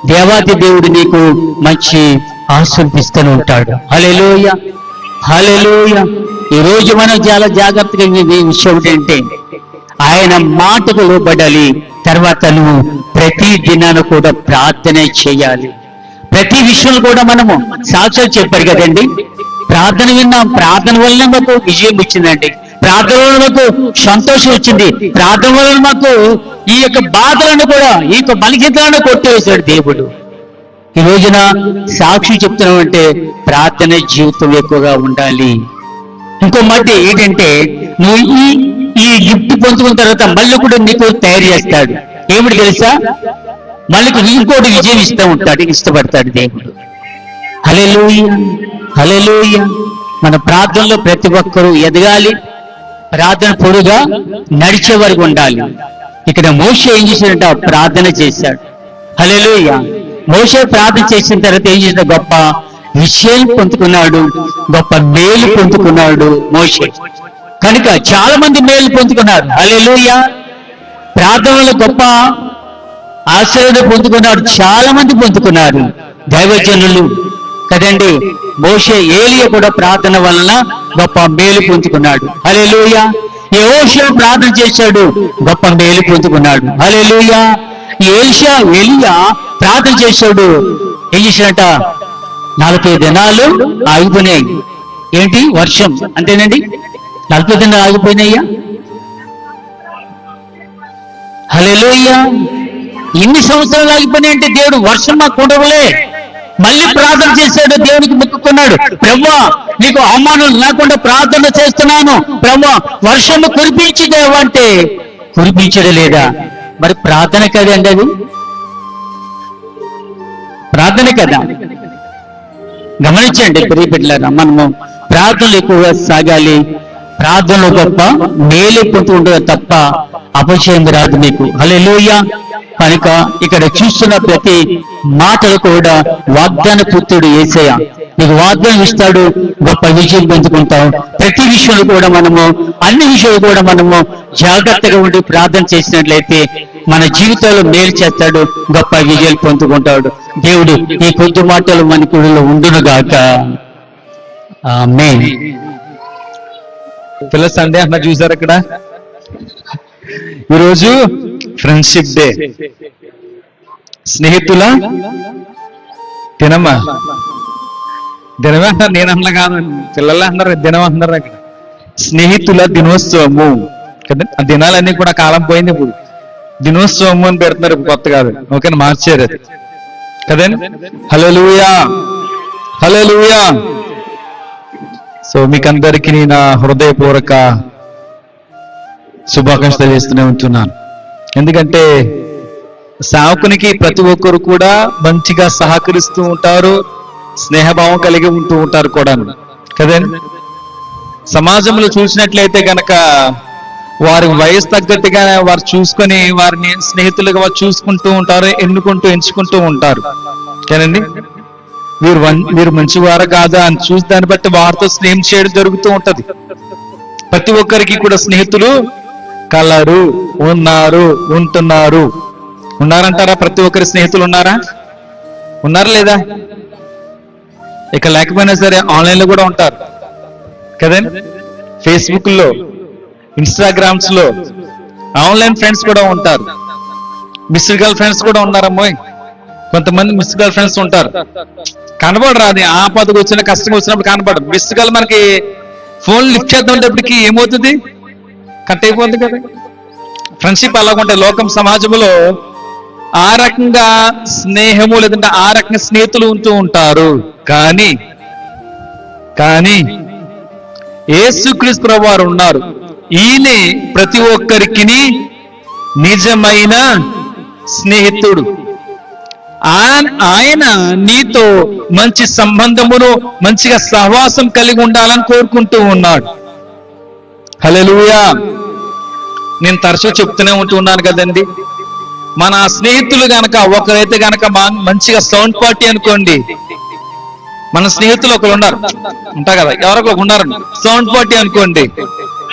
దేవాది దేవుడు నీకు మంచి ఆశీర్వదిస్తూనే ఉంటాడు. హల్లెలూయ, హల్లెలూయ. ఈ రోజు మనం చాలా జాగ్రత్తగా ఈ విషయం ఏంటంటే ఆయన మాటకు లోబడాలి. తర్వాత నువ్వు ప్రతి దినాన కూడా ప్రార్థన చేయాలి. ప్రతి విషయంలో కూడా మనము సాక్ష్యాలు చెప్పారు కదండి. ప్రార్థన విన్నాం, ప్రార్థన వల్ల మాకు విజయం వచ్చిందండి, ప్రార్థన వల్ల మాకు సంతోషం వచ్చింది, ప్రార్థన వల్ల మాకు ఈ యొక్క బాధలను కూడా ఈ యొక్క బలహీనతలను కొట్టివేశాడు దేవుడు. ఈ రోజున సాక్షి చెప్తున్నామంటే ప్రార్థన జీవితం ఎక్కువగా ఉండాలి. ఇంకో మాట ఏంటంటే నువ్వు ఈ గిఫ్ట్ పొందుకున్న తర్వాత మళ్ళీ కూడా నీకు తయారు చేస్తాడు. ఏమిటి తెలుసా? మళ్ళీ ఇంకోటి విజయం ఇష్టపడతాడు దేవుడు. హల్లెలూయ, హల్లెలూయ. మన ప్రార్థనలో ప్రతి ఒక్కరూ ఎదగాలి, ప్రార్థన పొడుగా నడిచే వరకు ఉండాలి. ఇక్కడ మోషే ఏం చేశాడంట? ప్రార్థన చేశాడు. హల్లెలూయ. మోషే ప్రార్థన చేసిన తర్వాత ఏం చేసిన? గొప్ప విషయం పొందుకున్నాడు, గొప్ప మేలు పొందుకున్నాడు మోషే. కనుక చాలా మంది మేలు పొందుకున్నారు. హల్లెలూయ. ప్రార్థనలో గొప్ప ఆశీర్వాదం పొందుకున్నాడు, చాలా మంది పొందుకున్నారు దైవజనులు కదండి. మోషే, ఏలియా కూడా ప్రార్థన వలన గొప్ప మేలు పొందుకున్నాడు. హల్లెలూయ. యెహోషువ ప్రార్థన చేశాడు, గొప్ప మేలు పొందుకున్నాడు. హల్లెలూయ. ఎలీయా ప్రార్థన చేశాడు, ఏం చేశాడట? 40 దినాలు ఆగిపోయినాయి. ఏంటి? వర్షం. అంతేనండి, 40 దినాలు ఆగిపోయినాయ్యా. హల్లెలూయ. ఇన్ని సంవత్సరాలు ఆగిపోయినాయంటే దేవుడు వర్షం మాకు కుడవలే. మళ్ళీ ప్రార్థన చేశాడు, దేవునికి మొక్కుకున్నాడు, ప్రభువా నీకు అవమానం లేకుండా ప్రార్థన చేస్తున్నాను, ప్రభువా వర్షము కురిపించదేవా అంటే కురిపించడం లేదా? మరి ప్రార్థన కదండి, అది ప్రార్థన కదా. గమనించండి ప్రియ బిడ్డలారా, మనము ప్రార్థనలు ఎక్కువగా సాగాలి. ప్రార్థనలో గొప్ప మేలు పొందుకుంటుంది తప్ప అపజయం రాదు మీకు. హల్లెలూయ. కనుక ఇక్కడ చూస్తున్న ప్రతి మాటలు కూడా వాగ్దాన పుత్రుడు యేసయ్య నీకు వాగ్దానం ఇస్తాడు, గొప్ప విజయం పొందుకుంటాం. ప్రతి విషయంలో కూడా మనము అన్ని విషయాలు కూడా మనము జాగ్రత్తగా ఉండి ప్రార్థన చేసినట్లయితే మన జీవితంలో మేలు చేస్తాడు, గొప్ప విజయాలు పొందుకుంటాడు. దేవుడు ఈ కొద్ది మాటలు మనకి ఉండునుగాక. ఆమేన్. పిల్ల సండే అన్న చూసారు అక్కడ. ఈరోజు ఫ్రెండ్షిప్ డే, స్నేహితుల దినమా. దినమే అంటారు, నేను అన్న కాదు, పిల్లలే అన్నారు, దినం అంటున్నారు అక్కడ. స్నేహితుల దినోత్సవము కదా. ఆ దినాలన్నీ కూడా కాలం పోయింది, ఇప్పుడు దినోత్సవము అని పెడుతున్నారు, కొత్త కాదు. ఓకేనా, మార్చారు అది కదండి. హల్లెలూయా, హల్లెలూయా. సో మీకందరికీ నా హృదయపూర్వక శుభాకాంక్షలు చేస్తూనే ఉంటున్నాను. ఎందుకంటే సేవకునికి ప్రతి ఒక్కరు కూడా మంచిగా సహకరిస్తూ ఉంటారు, స్నేహభావం కలిగి ఉంటూ ఉంటారు కూడా కదండి. సమాజంలో చూసినట్లయితే కనుక వారి వయసు తగ్గట్టుగా వారు చూసుకొని వారిని స్నేహితులుగా వారు చూసుకుంటూ ఉంటారు, ఎంచుకుంటూ ఉంటారు కదండి. వీరు మంచివారా కాదా అని చూసి దాన్ని బట్టి వారితో స్నేహం చేయడం జరుగుతూ ఉంటది. ప్రతి ఒక్కరికి కూడా స్నేహితులు కలరు, ఉంటున్నారు. ఉన్నారంటారా? ప్రతి ఒక్కరి స్నేహితులు ఉన్నారా? ఉన్నారా లేదా? ఇక లేకపోయినా సరే ఆన్లైన్ లో కూడా ఉంటారు కదండి. ఫేస్బుక్ లో, ఇన్స్టాగ్రామ్స్ లో ఆన్లైన్ ఫ్రెండ్స్ కూడా ఉంటారు. మిస్డ్ కాల్ ఫ్రెండ్స్ కూడా ఉన్నారమ్మోయ్. కొంతమంది మిస్ కాల్ ఫ్రెండ్స్ ఉంటారు, కనబడరు. అది ఆపదకు వచ్చిన కష్టం వచ్చినప్పుడు కనబడరు. మిస్ కాల్ మనకి ఫోన్ లిఫ్ట్ చేద్దాంటప్పటికి ఏమవుతుంది, కట్ అయిపోతుంది కదా. ఫ్రెండ్షిప్ అలాగుంటాయి. లోకం సమాజంలో ఆ రకంగా స్నేహము లేదంటే ఆ రకంగా స్నేహితులు ఉంటూ ఉంటారు. కానీ యేసుక్రీస్తు ప్రభువు వారు ఉన్నారు. ఈయనే ప్రతి ఒక్కరికి నిజమైన స్నేహితుడు. ఆయన నీతో మంచి సంబంధమును మంచిగా సహవాసం కలిగి ఉండాలని కోరుకుంటూ ఉన్నాడు. హల్లెలూయా. నేను తరచూ చెప్తూనే ఉంటున్నాను కదండి, మన స్నేహితులు గనక ఒకరైతే గనక మంచిగా సౌండ్ పార్టీ అనుకోండి, మన స్నేహితులు ఒకరు ఉంటారు కదా, ఎవరొకరు ఉన్నారు సౌండ్ పార్టీ అనుకోండి,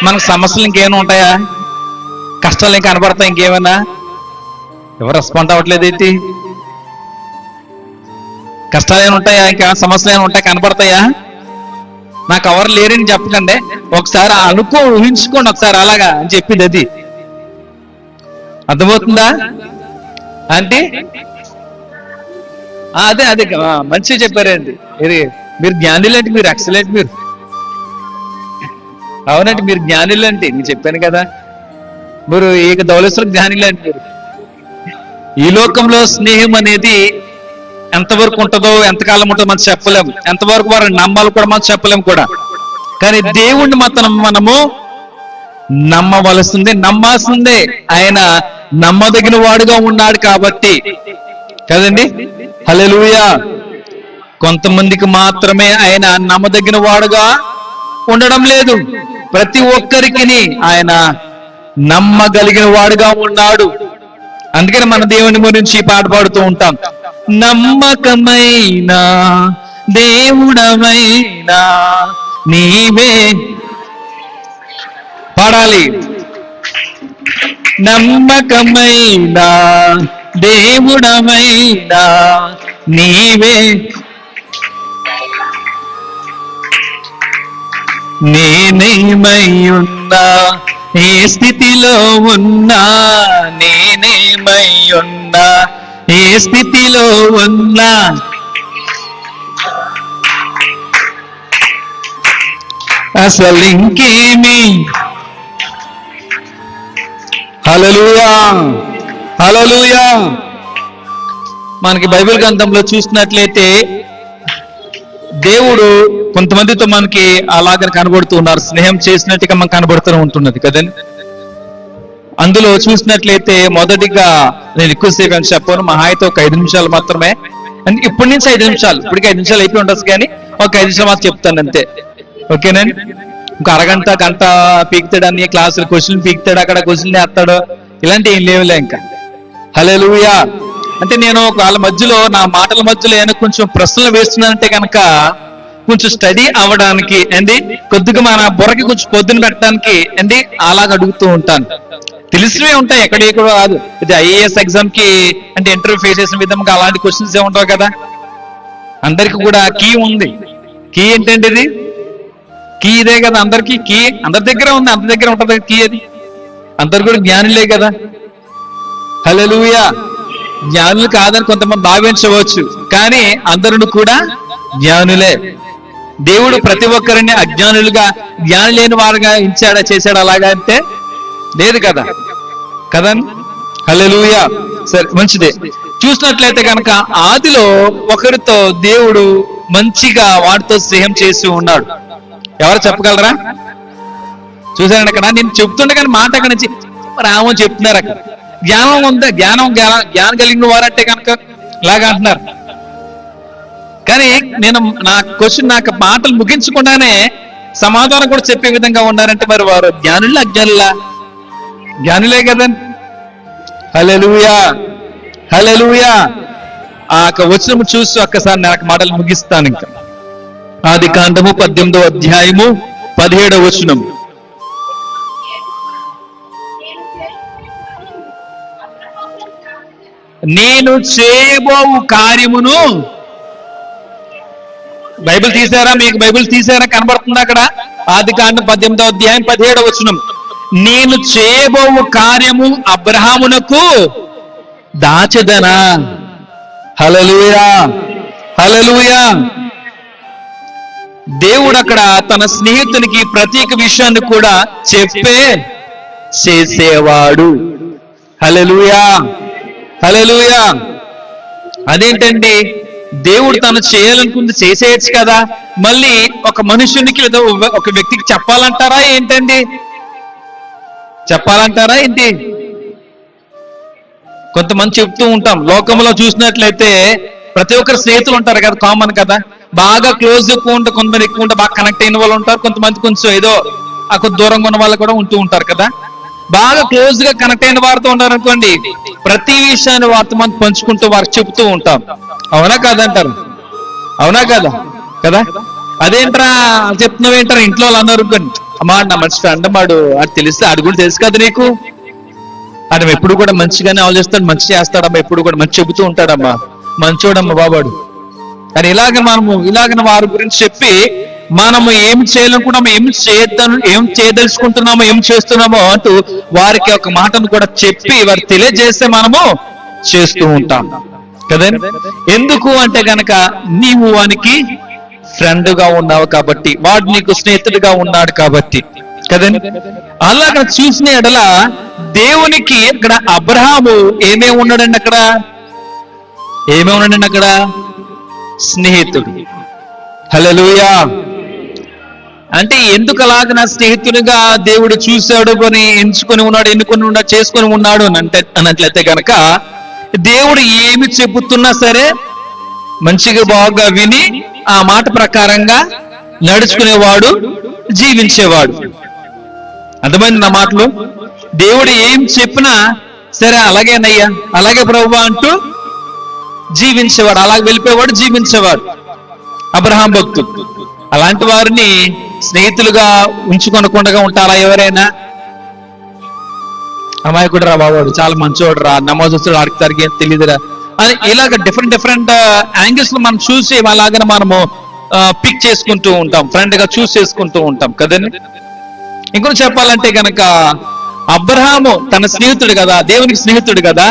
మనకు సమస్యలు ఇంకేమైనా ఉంటాయా, కష్టాలు ఇంకా కనబడతాయి, ఇంకేమైనా ఎవరు రెస్పాండ్ అవ్వట్లేదు ఏంటి, కష్టాలు ఏమైనా ఉంటాయా, ఇంకా సమస్యలు ఏమైనా ఉంటాయి కనబడతాయా? నాకు ఎవరు లేరని చెప్పకండి, ఒకసారి ఊహించుకోండి ఒకసారి అలాగా అని చెప్పింది. అది అర్థమవుతుందా అంటే? అదే మంచిగా చెప్పారండి. మీరు జ్ఞానులంటే, మీరు ఎక్సలెంట్, మీరు అవునంటే మీరు జ్ఞానులంటే నేను చెప్పాను కదా, మీరు ఏక దౌలేశ్వర జ్ఞానులంటే. మీరు ఈ లోకంలో స్నేహం అనేది ఎంతవరకు ఉంటుందో, ఎంతకాలం ఉంటుందో మనం చెప్పలేము, ఎంతవరకు వారు నమ్మాలి కూడా మనం చెప్పలేము కూడా. కానీ దేవుణ్ణి మాత్రం మనము నమ్మాల్సిందే. ఆయన నమ్మదగిన వాడుగా ఉన్నాడు కాబట్టి కదండి. హల్లెలూయా. కొంతమందికి మాత్రమే ఆయన నమ్మదగిన వాడుగా ఉండడం లేదు, ప్రతి ఒక్కరికి ఆయన నమ్మగలిగిన వాడుగా ఉన్నాడు. అందుకని మన దేవుని గురించి పాట పాడుతూ ఉంటాం. నమ్మకమైన దేవుడమైనా నీవే, పాడాలి. నమ్మకమైన దేవుడమైనా నీవే, నేనేమై ఉన్నా ఏ స్థితిలో ఉన్నా, నేనేమై ఉన్నా ఏ స్థితిలో ఉన్నా, అసలు ఇంకేమి. హల్లెలూయా, హల్లెలూయా. మనకి బైబిల్ గ్రంథంలో చూసినట్లయితే దేవుడు కొంతమందితో మనకి అలాగే కనబడుతూ ఉన్నారు, స్నేహం చేసినట్టుగా మనకు కనబడుతూ ఉంటున్నది కదండి. అందులో చూసినట్లయితే మొదటిగా, నేను ఎక్కువసేపు అని చెప్పాను, మహా అయితే ఒక 5 నిమిషాలు మాత్రమే, ఇప్పటి నుంచి 5 నిమిషాలు, ఇప్పటికి 5 నిమిషాలు అయిపోయి ఉండొచ్చు కానీ ఒక 5 నిమిషాలు మాత్రం చెప్తాను అంతే, ఓకేనండి. ఇంకా అరగంట గంట పీకుతాడు, అన్ని క్లాసులు క్వశ్చన్ పీకుతాడు, అక్కడ క్వశ్చన్ వేస్తాడు, ఇలాంటి ఏం లేవులే ఇంకా. హల్లెలూయా. అంటే నేను వాళ్ళ మధ్యలో, నా మాటల మధ్యలో ఏమైనా కొంచెం ప్రశ్నలు వేస్తున్నానంటే కనుక కొంచెం స్టడీ అవ్వడానికి అండి, కొద్దిగా మన బుర్రకి కొంచెం పొద్దున పెట్టడానికి అండి అలాగ అడుగుతూ ఉంటాను. తెలిసినవే ఉంటాయి, ఎక్కడ కాదు. ఇది ఐఏఎస్ ఎగ్జామ్ కి అంటే ఇంటర్వ్యూ ఫేస్ చేసిన విధంగా అలాంటి క్వశ్చన్స్ ఏ ఉంటావు కదా. అందరికి కూడా కీ ఉంది. కీ ఏంటంటే ఇది కీ ఇదే కదా, అందరికి కీ అందరి దగ్గర ఉంది, అందరి దగ్గర ఉంటుంది కీ. అది అందరు కూడా జ్ఞానులే కదా. హల్లెలూయా. జ్ఞానులు కాదని కొంతమంది భావించవచ్చు, కానీ అందరూ కూడా జ్ఞానులే. దేవుడు ప్రతి ఒక్కరిని అజ్ఞానులుగా, జ్ఞానం లేని వారుగా చేశాడు అలాగా అంటే లేదు కదా కదండి. హల్లెలూయా. సరే, మంచిదే. చూసినట్లయితే కనుక ఆదిలో ఒకరితో దేవుడు మంచిగా వాడితో స్నేహం చేసి ఉన్నాడు. ఎవరు చెప్పగలరా? చూసారండి అక్కడ, నేను చెప్తుండే కానీ మాట అక్కడ నుంచి రామో చెప్తున్నారు. అక్కడ జ్ఞానం ఉందా, జ్ఞానం కలిగిన వారంటే కనుక ఇలాగా అంటున్నారు. కానీ నేను నా క్వశ్చన్, నాకు మాటలు ముగించకుండానే సమాధానం కూడా చెప్పే విధంగా ఉన్నారంటే మరి వారు జ్ఞానులా అజ్ఞానులా? జ్ఞానులే కదండి. హల్లెలూయా, హల్లెలూయా. ఆ వచనం చూస్తూ ఒక్కసారి నాకు మాటలు ముగిస్తాను. ఇంకా ఆదికాండము 18వ అధ్యాయము 17వ వచనం. నేను చేయబోవు కార్యమును, బైబిల్ తీసారా? మీకు బైబిల్ తీసారా? కనబడుతుంది అక్కడ. ఆదికాండం 18వ అధ్యాయం 17వ వచనం. నేను చేయబోవు కార్యము అబ్రహామునకు దాచెదనా. హల్లెలూయా, హల్లెలూయా. దేవుడు అక్కడ తన స్నేహితునికి ప్రత్యేక విషయాన్ని కూడా చెప్పే చేసేవాడు. హల్లెలూయా, హల్లెలూయా. అదేంటండి, దేవుడు తను చేయాలనుకుంది చేసేయచ్చు కదా, మళ్ళీ ఒక మనుషునికి లేదా ఒక వ్యక్తికి చెప్పాలంటారా ఏంటండి? చెప్పాలంటారా ఏంటి? కొంతమంది చెప్తూ ఉంటాం, లోకంలో చూసినట్లయితే ప్రతి ఒక్కరు స్నేహితులు ఉంటారు కదా, కామన్ కదా, బాగా క్లోజ్ ఎక్కువ ఉంటారు, కొంతమంది ఎక్కువ ఉంటారు, బాగా కనెక్ట్ అయిన వాళ్ళు ఉంటారు, కొంతమంది కొంచెం ఏదో కొంచెం దూరంగా ఉన్న వాళ్ళు కూడా ఉంటూ ఉంటారు కదా. బాగా క్లోజ్ గా కనెక్ట్ అయిన వారితో ఉన్నారు అనుకోండి, ప్రతి విషయాన్ని వారితో మనం పంచుకుంటూ వారికి చెప్తూ ఉంటాం. అవునా కాదంటారు? అవునా కదా కదా? అదేంట్రా చెప్తున్నావు ఏంటారా ఇంట్లో వాళ్ళు అన్నారు అనుకోండి, అమ్మా నా మంచి ఫ్రెండ్ వాడు, అది తెలిస్తే అది కూడా తెలుసు కదా నీకు, ఆయన ఎప్పుడు కూడా మంచిగానే ఆలోచిస్తాడు, మంచి చేస్తాడమ్మా, ఎప్పుడు కూడా మంచి చెబుతూ ఉంటాడమ్మా, మంచోడమ్మా బాబాడు అని ఇలాగ వారి గురించి చెప్పి మనము ఏం చేయాలనుకున్నామో, ఏం చేయదలుచుకుంటున్నామో, ఏం చేస్తున్నామో అంటూ వారికి ఒక మాటను కూడా చెప్పి వారికి తెలియజేస్తే మనము చేస్తూ ఉంటాం కదండి. ఎందుకు అంటే గనక నీవు వానికి ఫ్రెండ్ గా ఉన్నావు కాబట్టి, వాడు నీకు స్నేహితుడిగా ఉన్నాడు కాబట్టి కదండి. అలాగ చూసిన ఎడల దేవునికి ఇక్కడ అబ్రహాము ఏమేమి ఉన్నాడండి, అక్కడ స్నేహితుడు. హల్లెలూయా. అంటే ఎందుకు అలాగ నా స్నేహితునిగా దేవుడు చూశాడు, కొని ఎన్నుకొని ఉన్నాడు, చేసుకొని ఉన్నాడు అన్నట్లయితే కనుక, దేవుడు ఏమి చెబుతున్నా సరే మంచిగా బాగా విని ఆ మాట ప్రకారంగా నడుచుకునేవాడు, జీవించేవాడు. అర్థమైంది నా మాటలు? దేవుడు ఏం చెప్పినా సరే అలాగేనయ్యా, అలాగే ప్రభువా అంటూ జీవించేవాడు, అలాగే వెళ్ళిపోయేవాడు, జీవించేవాడు అబ్రహాం భక్తుడు. అలాంటి వారిని స్నేహితులుగా ఉంచుకొనకుండా ఉంటారా ఎవరైనా? అమాయకుడు రా బాబాడు, చాలా మంచివాడు రా, నమోదస్తుడు, ఆడికి తరిగి ఏం తెలియదురా అని ఇలాగ డిఫరెంట్ యాంగిల్స్ లో మనం చూసి అలాగనే మనము పిక్ చేసుకుంటూ ఉంటాం, ఫ్రెండ్ గా చూస్ చేసుకుంటూ ఉంటాం కదండి. ఇంకొక చెప్పాలంటే గనక అబ్రహాము తన స్నేహితుడు కదా, దేవునికి స్నేహితుడు కదా,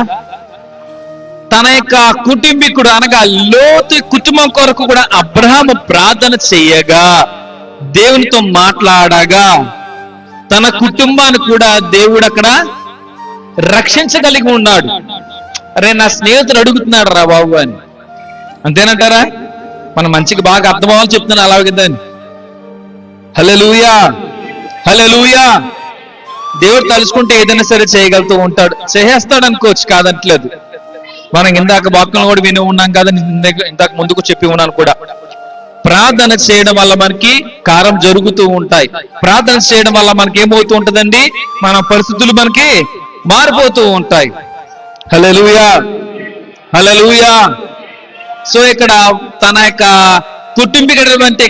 తన యొక్క కుటుంబీకుడు అనగా లోతు కుటుంబం కొరకు కూడా అబ్రహాము ప్రార్థన చెయ్యగా, దేవునితో మాట్లాడగా, తన కుటుంబాన్ని కూడా దేవుడు అక్కడ రక్షించగలిగి ఉన్నాడు. అరే నా స్నేహితుడు అడుగుతున్నాడు రా బాబు అని, అంతేనంటారా? మనం మంచిగా బాగా అర్థం అవ్వాలి చెప్తున్నాను అలాగేదని. హల్లెలూయా, హల్లెలూయా. దేవుడు తలుచుకుంటే ఏదైనా సరే చేయగలుగుతూ ఉంటాడు, చేసేస్తాడు అనుకోవచ్చు, కాదంటలేదు. మనం ఇందాక వాక్యం కూడా విని ఉన్నాం కదా, ఇందాక ముందుకు చెప్పి ఉన్నాను కూడా, ప్రార్థన చేయడం వల్ల మనకి కారం జరుగుతూ ఉంటాయి. ప్రార్థన చేయడం వల్ల మనకి ఏమవుతూ ఉంటుందండి, మన పరిస్థితులు మనకి మారిపోతూ ఉంటాయి. హల్లెలూయా, హల్లెలూయా. సో ఇక్కడ తన యొక్క కుటుంబీకుడైనటువంటి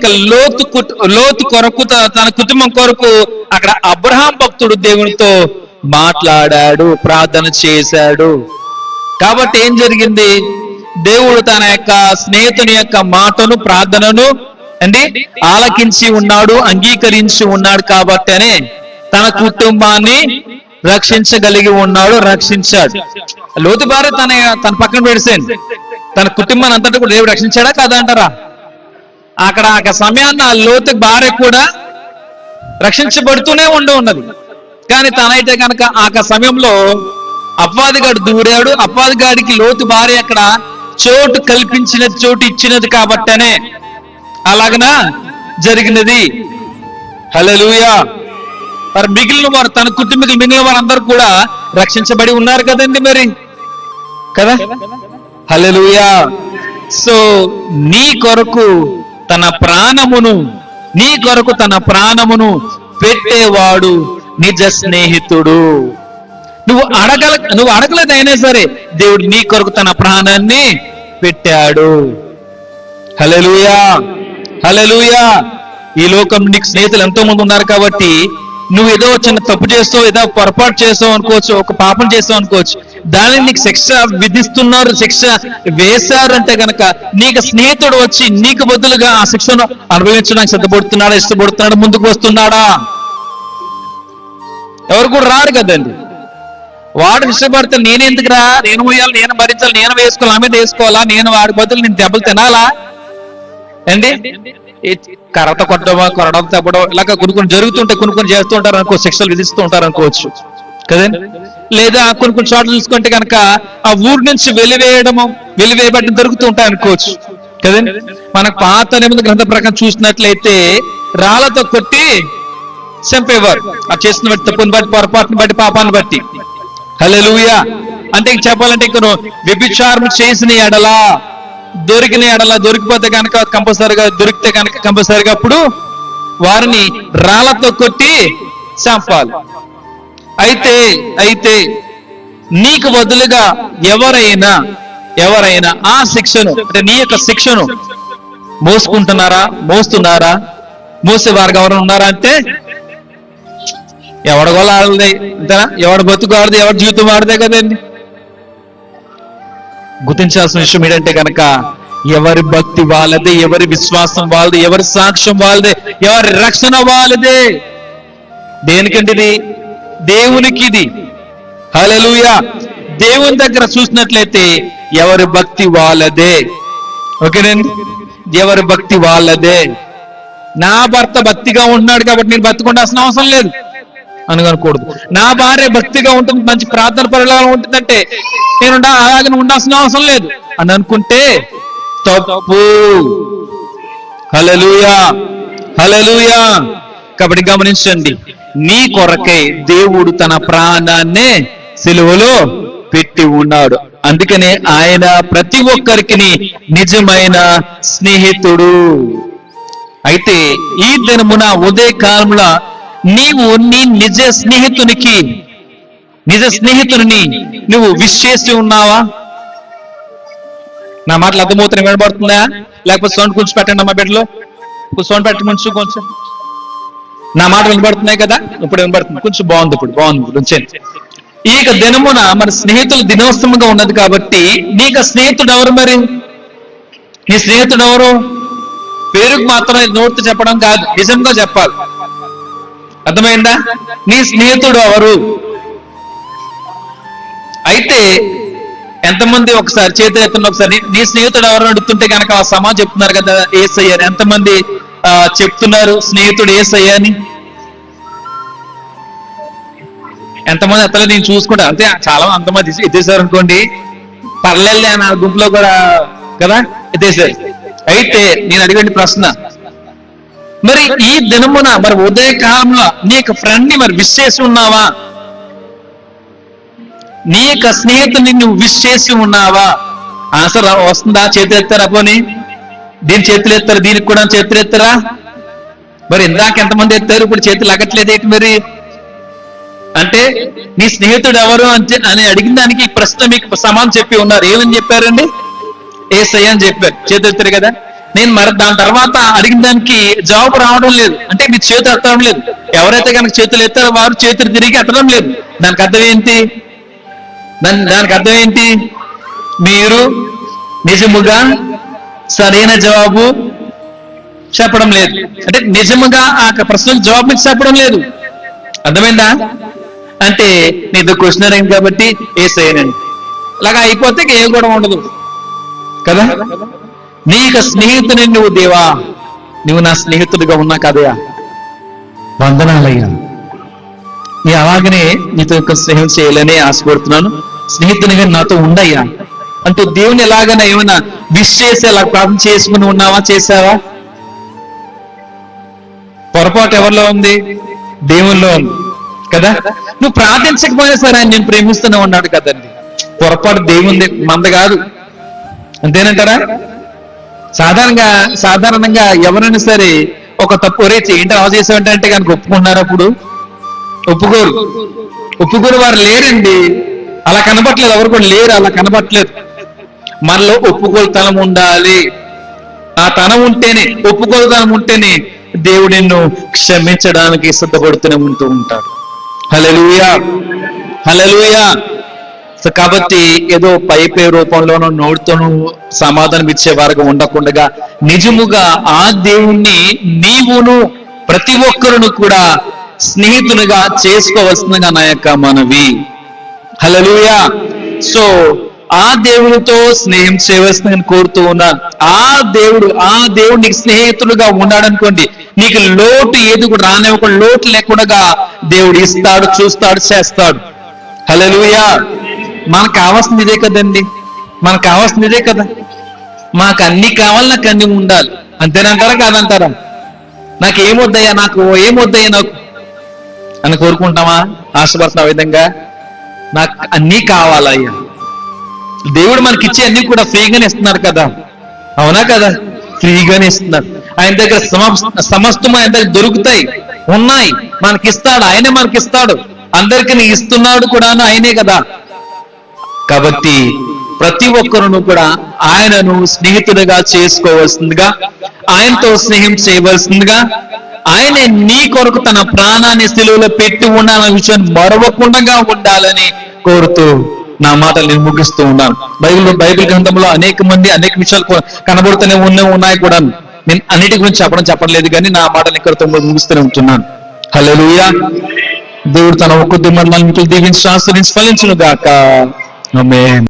లోతు కొరకు, తన కుటుంబం కొరకు అక్కడ అబ్రహాం భక్తుడు దేవునితో మాట్లాడాడు, ప్రార్థన చేశాడు. కాబట్టి ఏం జరిగింది, దేవుడు తన యొక్క స్నేహితుని యొక్క మాటను, ప్రార్థనను ఆలకించి ఉన్నాడు, అంగీకరించి ఉన్నాడు. కాబట్టనే తన కుటుంబాన్ని రక్షించగలిగి ఉన్నాడు, రక్షించాడు. లోతు భార్య తన పక్కన పెడిసేంది, తన కుటుంబాన్ని అంతటా కూడా దేవుడు రక్షించాడా కాదా అంటారా? అక్కడ ఆ సమయాన్ని ఆ లోతు భార్య కూడా రక్షించబడుతూనే ఉన్నది. కానీ తనైతే కనుక ఆ సమయంలో అపవాదిగాడు దూరాడు. అపవాదిగాడికి లోతు భార్య అక్కడ చోటు కల్పించినది, చోటు ఇచ్చినది కాబట్టనే అలాగనా జరిగినది. హల్లెలూయా. మరి మిగిలిన వారు, తన కుటుంబీకులు మిగిలిన వారందరూ కూడా రక్షించబడి ఉన్నారు కదండి మరి, కదా? హల్లెలూయా. సో నీ కొరకు తన ప్రాణమును పెట్టేవాడు నిజ స్నేహితుడు. నువ్వు అడగలేదైనా సరే దేవుడు నీ కొరకు తన ప్రాణాన్ని పెట్టాడు. హల్లెలూయా, హల్లెలూయా. ఈ లోకం నీకు స్నేహితులు ఎంతో మంది ఉన్నారు కాబట్టి నువ్వు ఏదో చిన్న తప్పు చేస్తావు, ఏదో పొరపాటు చేస్తావు అనుకోవచ్చు, ఒక పాపం చేస్తావు అనుకోవచ్చు, దానికి నీకు శిక్ష విధిస్తున్నారు, శిక్ష వేశారంటే గనక నీకు స్నేహితుడు వచ్చి నీకు బదులుగా ఆ శిక్షను అనుభవించడానికి సిద్ధపడుతున్నాడా, ఇష్టపడుతున్నాడా, ముందుకు వస్తున్నాడా? ఎవరు కూడా రారు కదండి. వాడు ఇష్టపడితే నేనెందుకురా, నేను పోయాలి, నేను భరించాలి, నేను వేసుకోవాలి, నా మీద వేసుకోవాలా, నేను వాడి బదులు నేను దెబ్బలు తినాలా అండి? కర్రత కొరడం తప్పడం ఇలాగ కొన్ని జరుగుతుంటాయి, కొన్ని చేస్తూ ఉంటారు అనుకో, శిక్షలు విధిస్తూ ఉంటారు అనుకోవచ్చు కదండి. లేదా కొన్ని చోట్ల చూసుకుంటే కనుక ఆ ఊరి నుంచి వెలివేయబడ్డం జరుగుతూ ఉంటాయి అనుకోవచ్చు కదండి. మనకు పాత నిబంధన గ్రంథ ప్రకారం చూసినట్లయితే రాళ్లతో కొట్టి చంపేవారు, ఆ చేసిన బట్టి, తప్పుని బట్టి, పొరపాటుని బట్టి, పాపాన్ని బట్టి. హల్లెలూయా. అంటే చెప్పాలంటే ఇక్కడ వ్యభిచారం చేసిన ఎడలా, దొరికిన ఎడలా, దొరికిపోతే కనుక కంపల్సరిగా, దొరికితే కనుక కంపల్సరిగా అప్పుడు వారిని రాళ్లతో కొట్టి చంపాలి. అయితే నీకు బదులుగా ఎవరైనా ఆ శిక్షను, అంటే నీ యొక్క శిక్షను మోస్తున్నారా, మోసేవారుగా ఎవరైనా ఉన్నారా అంటే ఎవడ గోళ ఆడదే అంతేనా, ఎవడ బతుకు ఆడదే, ఎవరి జీవితం ఆడదే కదండి. గుర్తించాల్సిన విషయం ఏంటంటే కనుక ఎవరి భక్తి వాళ్ళదే, ఎవరి విశ్వాసం వాళ్ళదే, ఎవరి సాక్ష్యం వాళ్ళదే, ఎవరి రక్షణ వాళ్ళదే. దేనికండి ఇది? దేవునికి ఇది. హల్లెలూయా. దేవుని దగ్గర చూసినట్లయితే ఎవరి భక్తి వాళ్ళదే. ఓకేనండి, ఎవరి భక్తి వాళ్ళదే. నా భర్త భక్తిగా ఉన్నాడు కాబట్టి నేను బతికుండాల్సిన అవసరం లేదు అని అనుకోకూడదు. నా భార్య భక్తిగా ఉంటుంది, మంచి ప్రార్థన పరులాగా ఉంటుందంటే నేను అలాగే ఉండాల్సిన అవసరం లేదు అని అనుకుంటే తప్పు. హల్లెలూయా, హల్లెలూయా. కాబట్టి గమనించండి, నీ కొరకై దేవుడు తన ప్రాణాన్నే సిలువలో పెట్టి ఉన్నాడు. అందుకనే ఆయన ప్రతి ఒక్కరికి నిజమైన స్నేహితుడు. అయితే ఈ దినమున ఉదయ కాలంలో నీవు నీ నిజ స్నేహితుని నువ్వు విష్ చేసి ఉన్నావా? నా మాటలు అర్థమవుతున్నాయి, వినబడుతుందా? లేకపోతే సౌండ్ కొంచెం పెట్టండి అమ్మా, బిడ్డలో సౌండ్ పెట్టి కొంచెం. నా మాట వినబడుతున్నాయి కదా? ఇప్పుడు వినబడుతుంది, కొంచెం బాగుంది, ఇప్పుడు బాగుంది ఉంచండి. ఈ దినమున మన స్నేహితుల దినోత్సవంగా ఉన్నది కాబట్టి నీకు స్నేహితుడు ఎవరు? మరి నీ స్నేహితుడు ఎవరు? పేరుకు మాత్రం నోటితో చెప్పడం కాదు, నిజంగా చెప్పాలి. అర్థమైందా? నీ స్నేహితుడు ఎవరు? అయితే ఎంతమంది ఒకసారి చేతులు ఎత్తున్న, ఒకసారి నీ స్నేహితుడు ఎవరు అడుగుతుంటే కనుక ఆ సమాజం చెప్తున్నారు కదా యేసయ్య అని. ఎంతమంది చెప్తున్నారు స్నేహితుడు యేసయ్య అని? ఎంతమంది అతను నేను చూసుకుంటా అంతే, చాలా అంతమంది ఎత్తేసారు అనుకోండి, పర్లేదులే నా గుంపులో కూడా కదా ఎత్తేసారు. అయితే నేను అడిగిన ప్రశ్న, మరి ఈ దినమున మరి ఉదయ కాలంలో నీ యొక్క ఫ్రెండ్ ని మరి విష్ చేసి ఉన్నావా? నీ యొక్క స్నేహితుని నువ్వు విష్ చేసి ఉన్నావా? ఆన్సర్ వస్తుందా? చేతులు ఎత్తారా? పోనీ దీని చేతులు ఎత్తారు, దీనికి కూడా చేతులు ఎత్తారా? మరి ఇందాక ఎంతమంది ఎత్తారు, ఇప్పుడు చేతులు అగట్లేదు ఏంటి మరి? అంటే నీ స్నేహితుడు ఎవరు అని అడిగిన దానికి ఈ ప్రశ్న మీకు సమానం చెప్పి ఉన్నారు. ఏమని చెప్పారండి? యేసయ్య అని చెప్పారు. చేతులు ఎత్తారు కదా. నేను మరి దాని తర్వాత అడిగిన దానికి జవాబు రావడం లేదు, అంటే మీ చేతులు ఎత్తడం లేదు. ఎవరైతే కనుక చేతులు ఎత్తారో వారు చేతులు తిరిగి ఎత్తడం లేదు. దానికి అర్థం ఏంటి? దానికి అర్థం ఏంటి? మీరు నిజముగా సరైన జవాబు చెప్పడం లేదు, అంటే నిజముగా ఆ ప్రశ్నకు జవాబు మీకు చెప్పడం లేదు. అర్థమైందా? అంటే నీతో క్వశ్చన్ అయింది కాబట్టి యేసయ్యనండి, అలాగా అయిపోతే ఏ కూడా ఉండదు కదా. నీకు స్నేహితుని నువ్వు దేవా, నువ్వు నా స్నేహితుడిగా ఉన్నా కదయా, వందనాలయ్యా, నీ అలాగనే నీతో స్నేహం చేయాలని ఆశపడుతున్నాను, స్నేహితునిగా నాతో ఉండయ్యా అంటూ దేవుని ఎలాగైనా ఏమైనా విష్ చేసి అలా ప్రార్థన చేసుకుని ఉన్నావా? చేసావా? పొరపాటు ఎవరిలో ఉంది? దేవుల్లో ఉంది కదా. నువ్వు ప్రార్థించకపోయినా సరే ఆయన నేను ప్రేమిస్తూనే ఉన్నాడు కదండి. పొరపాటు దేవుంది, మంద కాదు. అంతేనంటారా? సాధారణంగా ఎవరైనా సరే ఒక తప్పు రేచి ఏంటి అలా చేసావంటే కనుక ఒప్పుకున్నారు, అప్పుడు ఒప్పుకోరు. వారు లేరండి, అలా కనబట్టలేదు, ఎవరు కూడా లేరు, అలా కనబట్టలేదు. మనలో ఒప్పుకోలుతనం ఉండాలి. ఆ తనం ఉంటేనే, ఒప్పుకోలుతనం ఉంటేనే దేవుడు నిన్ను క్షమించడానికి సిద్ధపడుతూనే ఉంటూ ఉంటాడు. హల్లెలూయా, హల్లెలూయా. కాబట్టి ఏదో పై రూపంలోనూ నోటితోనూ సమాధానం ఇచ్చే వారుగా ఉండకుండా నిజముగా ఆ దేవుణ్ణి నీవును ప్రతి ఒక్కరును కూడా స్నేహితునిగా చేసుకోవాల్సిందిగా నా యొక్క మనవి. హల్లెలూయా. సో ఆ దేవుడితో స్నేహం చేయవలసిందని కోరుతూ ఉన్నాను. ఆ దేవుడు నీకు స్నేహితుడుగా ఉన్నాడు అనుకోండి, నీకు లోటు ఏది కూడా రానివ్వకుండా, లోటు లేకుండా దేవుడు ఇస్తాడు, చూస్తాడు, చేస్తాడు. హల్లెలూయా. మనకు కావాల్సింది ఇదే కదండి, మనకు కావాల్సింది ఇదే కదా. మాకు అన్ని కావాలి, నాకు అన్ని ఉండాలి, అంతేనంటారా కాదంటారా? నాకు ఏమొద్దయ్యా నాకు అని కోరుకుంటామా? ఆశపడుతున్న విధంగా నాకు అన్నీ కావాలయ్యా. దేవుడు మనకిచ్చే అన్ని కూడా ఫ్రీగానే ఇస్తున్నాడు కదా, అవునా కదా? ఫ్రీగానే ఇస్తున్నాడు. ఆయన దగ్గర సమస్తం ఆయన దగ్గర దొరుకుతాయి, ఉన్నాయి, మనకిస్తాడు, ఆయనే మనకిస్తాడు. అందరికీ ఇస్తున్నాడు కూడా ఆయనే కదా. కాబట్టి ప్రతి ఒక్కరును కూడా ఆయనను స్నేహితుడిగా చేసుకోవాల్సిందిగా, ఆయనతో స్నేహం చేయవలసిందిగా, ఆయనే నీ కొరకు తన ప్రాణాన్ని సిలువలో పెట్టి ఉండాలనే విషయాన్ని మరవకుండా ఉండాలని కోరుతూ నా మాటలు నేను ముగిస్తూ ఉన్నాను. బైబిల్ గ్రంథంలో అనేక విషయాలు కనబడుతూనే ఉన్నాయి కూడా. నేను అన్నిటి గురించి చెప్పలేదు కానీ నా మాటలు ఇక్కడతో ముగిస్తూనే ఉంటున్నాను. హల్లెలూయా. దేవుడు తన ఒక్క దిమ్మల్ని దీవించి ఆశీర్వదించి ఫలించును గాక. ఆమేన్.